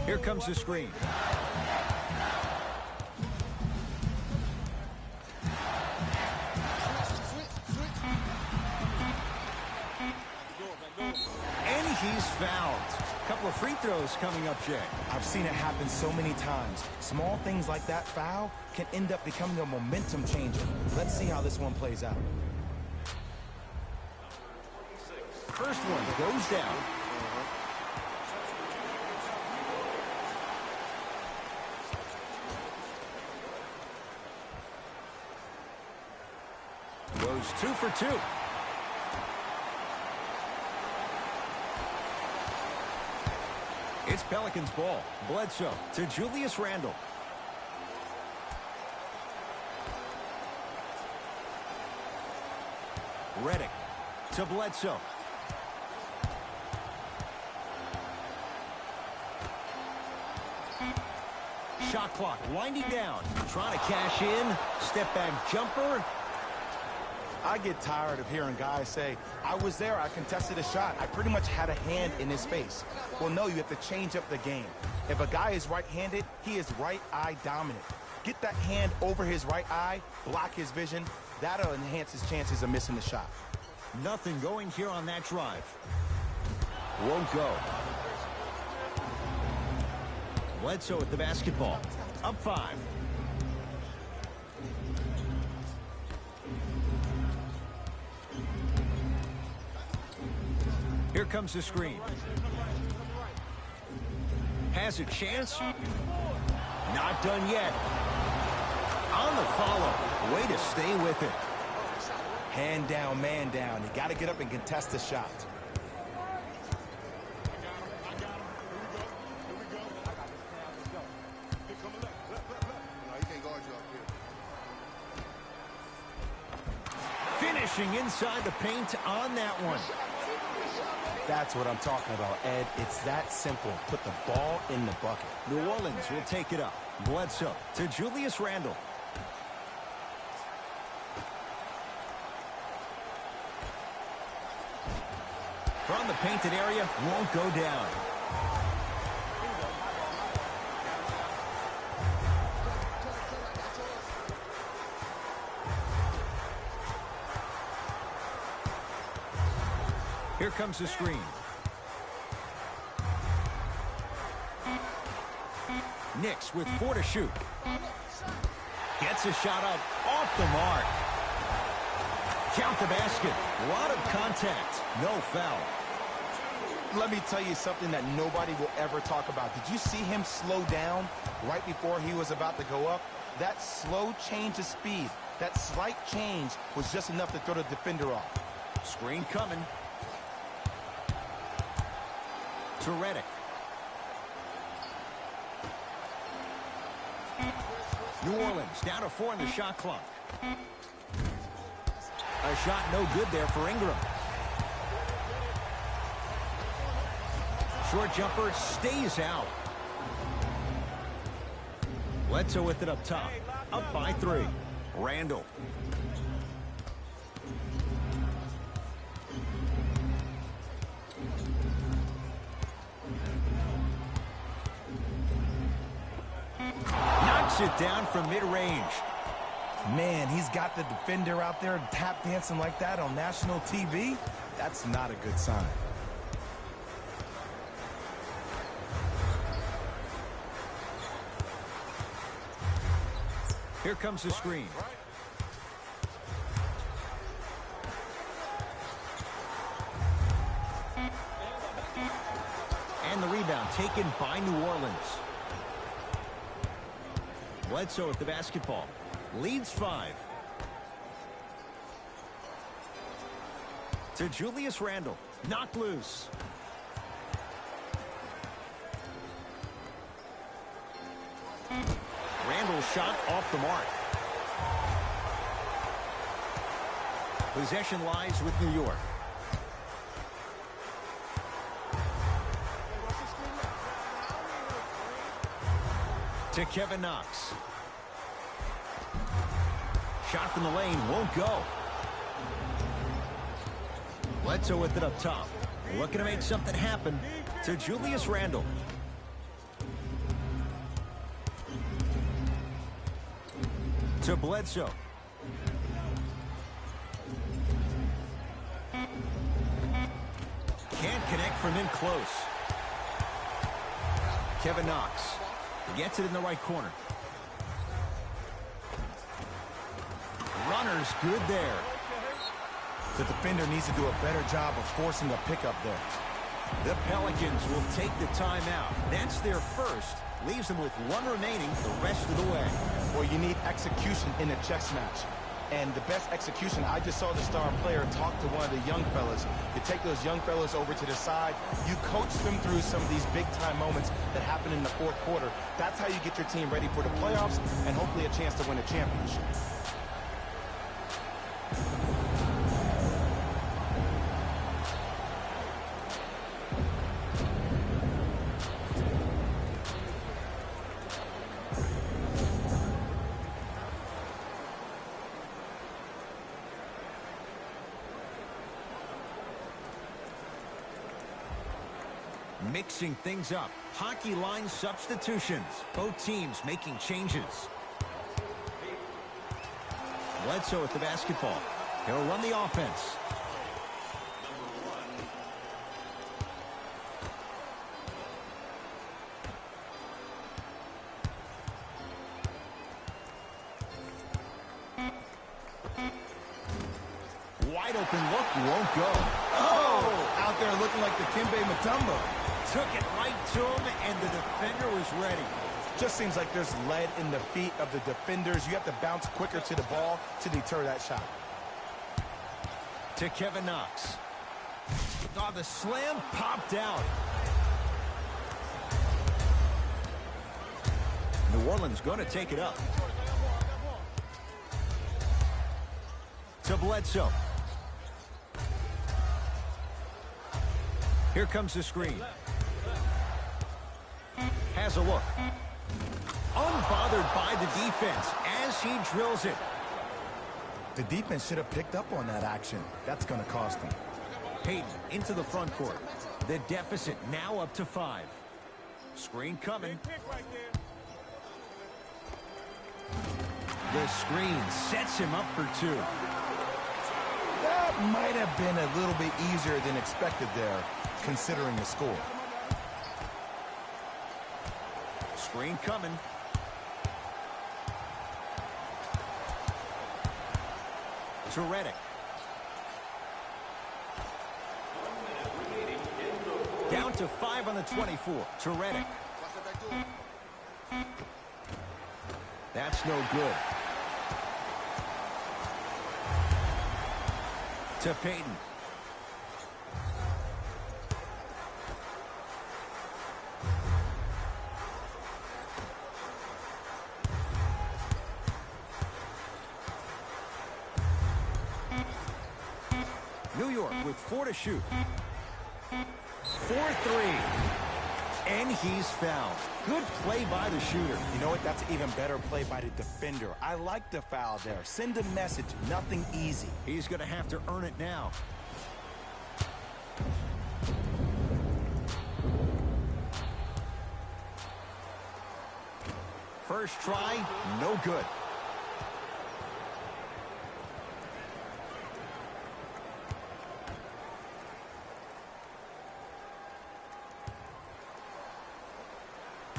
Here comes the screen. And he's fouled. Couple of free throws coming up, Jay. I've seen it happen so many times. Small things like that foul can end up becoming a momentum changer. Let's see how this one plays out. First one goes down. Goes 2 for 2. It's Pelicans ball. Bledsoe to Julius Randle. Redick to Bledsoe. Shot clock winding down. Trying to cash in. Step back jumper. I get tired of hearing guys say, I was there, I contested a shot, I pretty much had a hand in his face. Well, no, you have to change up the game. If a guy is right-handed, he is right eye dominant. Get that hand over his right eye, block his vision. That'll enhance his chances of missing the shot. Nothing going here on that drive. Won't go. Bledsoe at the basketball. Up 5. Here comes the screen. Has a chance. Not done yet. On the follow. Way to stay with it. Hand down, man down. You got to get up and contest the shot. Finishing inside the paint on that one. That's what I'm talking about, Ed. It's that simple. Put the ball in the bucket. New Orleans will take it up. Bledsoe to Julius Randle. From the painted area, won't go down. Here comes the screen. Knicks with 4 to shoot. Gets a shot up off the mark. Count the basket. A lot of contact. No foul. Let me tell you something that nobody will ever talk about. Did you see him slow down right before he was about to go up? That slow change of speed, that slight change was just enough to throw the defender off. Screen coming. To Redick. New Orleans down to 4 in the shot clock. A shot no good there for Ingram. Short jumper stays out. Bledsoe with it up top. Up by 3. Randall. Knocks it down from mid-range. Man, he's got the defender out there tap dancing like that on national TV. That's not a good sign. Here comes the screen. And the rebound taken by New Orleans. Bledsoe at the basketball. Leads 5. To Julius Randle. Knocked loose. Randle's shot off the mark. Possession lies with New York. To Kevin Knox. Shot from the lane won't go. Bledsoe with it up top. Looking to make something happen. To Julius Randle. To Bledsoe. Can't connect from in close. Kevin Knox gets it in the right corner. Runner's good there. The defender needs to do a better job of forcing a pickup there. The Pelicans will take the timeout. That's their first. Leaves them with 1 remaining the rest of the way. Well, you need execution in a chess match. And the best execution, I just saw the star player talk to one of the young fellas. You take those young fellas over to the side. You coach them through some of these big-time moments that happen in the fourth quarter. That's how you get your team ready for the playoffs and hopefully a chance to win a championship. Mixing things up. Hockey line substitutions. Both teams making changes. Bledsoe at the basketball. He'll run the offense. Wide open look won't go. Oh! Out there looking like the Kimbe Mutombo. Took it right to him, and the defender was ready. Just seems like there's lead in the feet of the defenders. You have to bounce quicker to the ball to deter that shot. To Kevin Knox. Oh, the slam popped out. New Orleans going to take it up. To Bledsoe. Here comes the screen. Has a look. Unbothered by the defense as he drills it. The defense should have picked up on that action. That's going to cost them. Payton into the front court. The deficit now up to 5. Screen coming. The screen sets him up for 2. That might have been a little bit easier than expected there, considering the score. Screen coming. To Redick. Down to 5 on the 24 to Reddick. That's no good. To Payton. New York with 4 to shoot. 4-3. And he's fouled. Good play by the shooter. You know what? That's an even better play by the defender. I like the foul there. Send a message. Nothing easy. He's going to have to earn it now. First try, no good.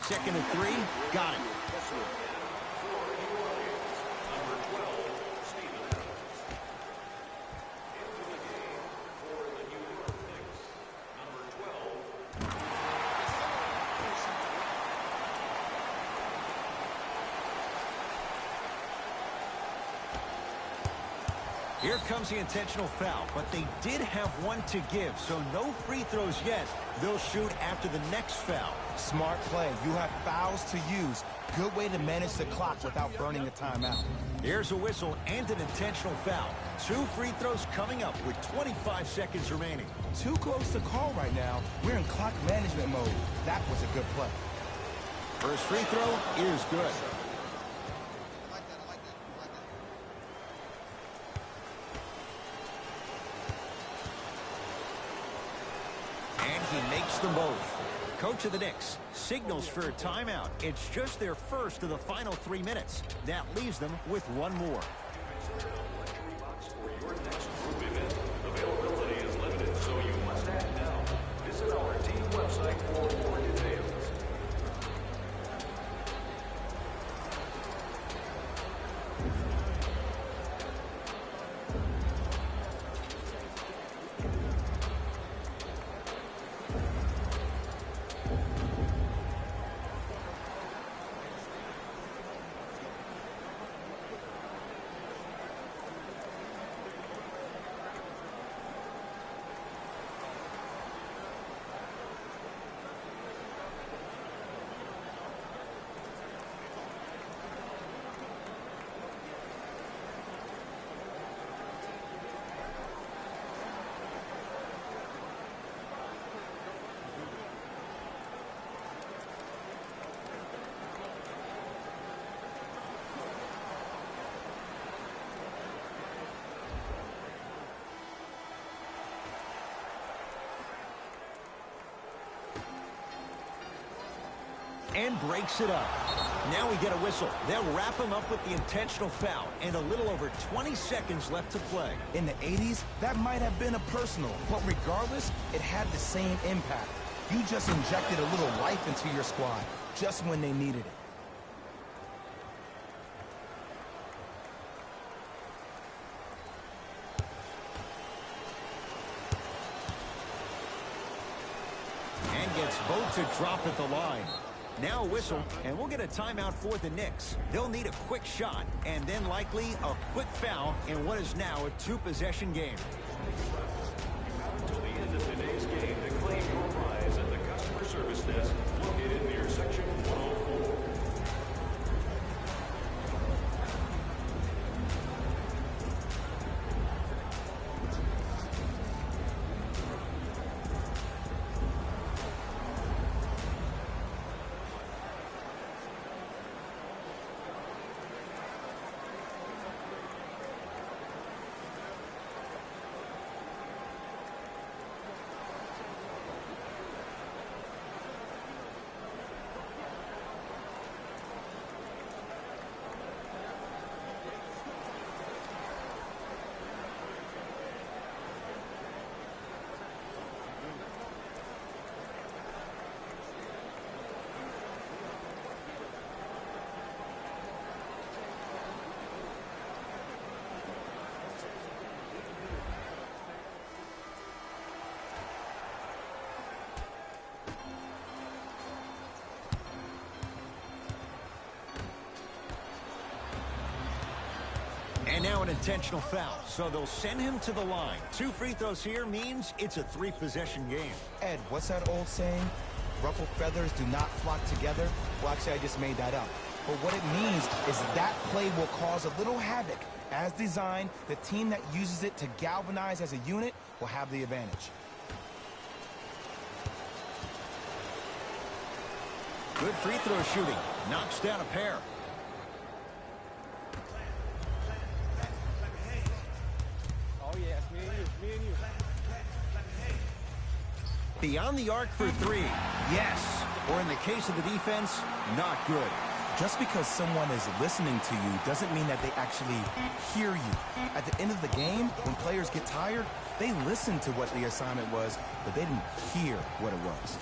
Second and 3, got it. Here comes the intentional foul, but they did have one to give, so no free throws yet. They'll shoot after the next foul. Smart play. You have fouls to use. Good way to manage the clock without burning a timeout. Here's a whistle and an intentional foul. 2 free throws coming up with 25 seconds remaining. Too close to call right now. We're in clock management mode. That was a good play. First free throw is good. And he makes them both. Coach of the Knicks signals for a timeout. It's just their first of the final 3 minutes. That leaves them with one more. Availability is limited, so you must act now. Visit our team website for more details. And breaks it up. Now we get a whistle. They'll wrap him up with the intentional foul and a little over 20 seconds left to play. In the 80s, that might have been a personal, but regardless, it had the same impact. You just injected a little life into your squad, just when they needed it. And gets both to drop at the line. Now a whistle, and we'll get a timeout for the Knicks. They'll need a quick shot, and then likely a quick foul in what is now a 2-possession game. Until the end of today's game to claim your prize at the customer service desk located near section 104. And now an intentional foul, so they'll send him to the line. 2 free throws here means it's a 3-possession game. Ed, what's that old saying? Ruffled feathers do not flock together? Well, actually, I just made that up. But what it means is that play will cause a little havoc. As designed, the team that uses it to galvanize as a unit will have the advantage. Good free throw shooting. Knocks down a pair. Oh, yeah, it's me and you. Beyond the arc for 3. Yes. Or in the case of the defense, not good. Just because someone is listening to you doesn't mean that they actually hear you. At the end of the game, when players get tired, they listen to what the assignment was, but they didn't hear what it was.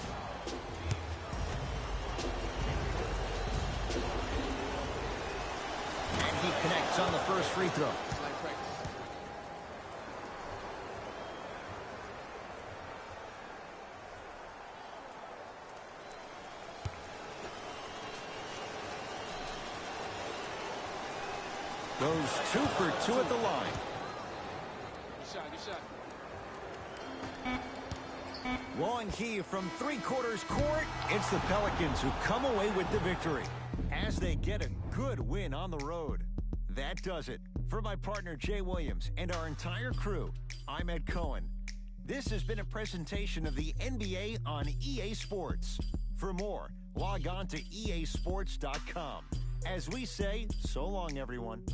And he connects on the first free throw. Goes 2 for 2 at the line. Good shot. Long key from 3/4 court. It's the Pelicans who come away with the victory as they get a good win on the road. That does it. For my partner Jay Williams and our entire crew, I'm Ed Cohen. This has been a presentation of the NBA on EA Sports. For more, log on to easports.com. As we say, so long, everyone.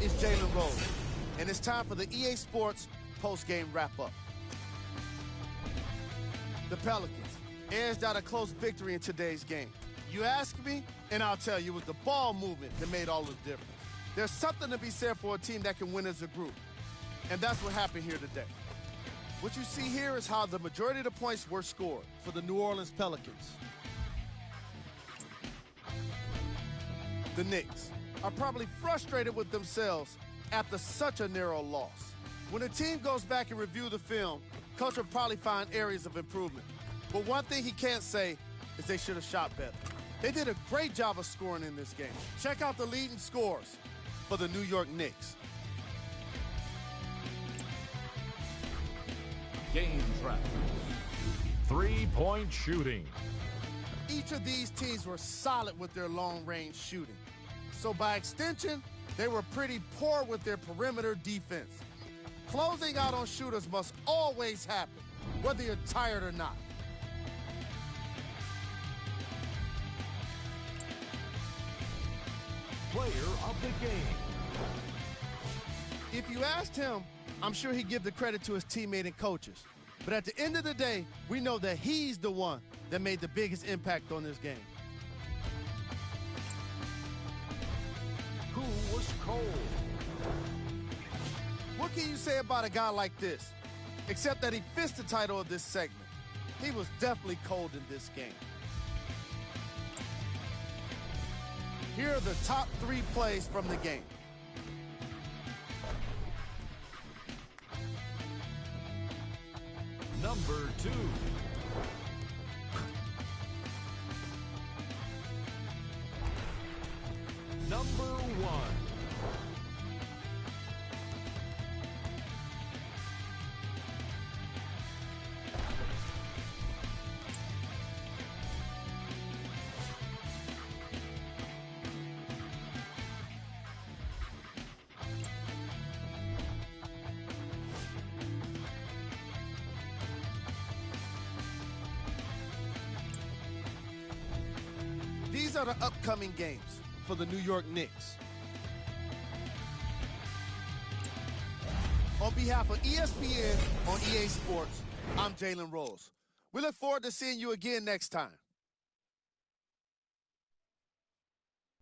It's Jalen Rose, and it's time for the EA Sports post-game wrap-up. The Pelicans edged out a close victory in today's game. You ask me, and I'll tell you, it was the ball movement that made all the difference. There's something to be said for a team that can win as a group, and that's what happened here today. What you see here is how the majority of the points were scored for the New Orleans Pelicans. The Knicks are probably frustrated with themselves after such a narrow loss. When a team goes back and review the film, coach will probably find areas of improvement. But one thing he can't say is they should have shot better. They did a great job of scoring in this game. Check out the leading scores for the New York Knicks. Game track. 3-point shooting. Each of these teams were solid with their long-range shooting. So by extension, they were pretty poor with their perimeter defense. Closing out on shooters must always happen, whether you're tired or not. Player of the game. If you asked him, I'm sure he'd give the credit to his teammate and coaches. But at the end of the day, we know that he's the one that made the biggest impact on this game. Who was cold? What can you say about a guy like this? Except that he fits the title of this segment. He was definitely cold in this game. Here are the top 3 plays from the game. Number 2. Number 1. These are the upcoming games for the New York Knicks. On behalf of ESPN on EA Sports, I'm Jalen Rose. We look forward to seeing you again next time.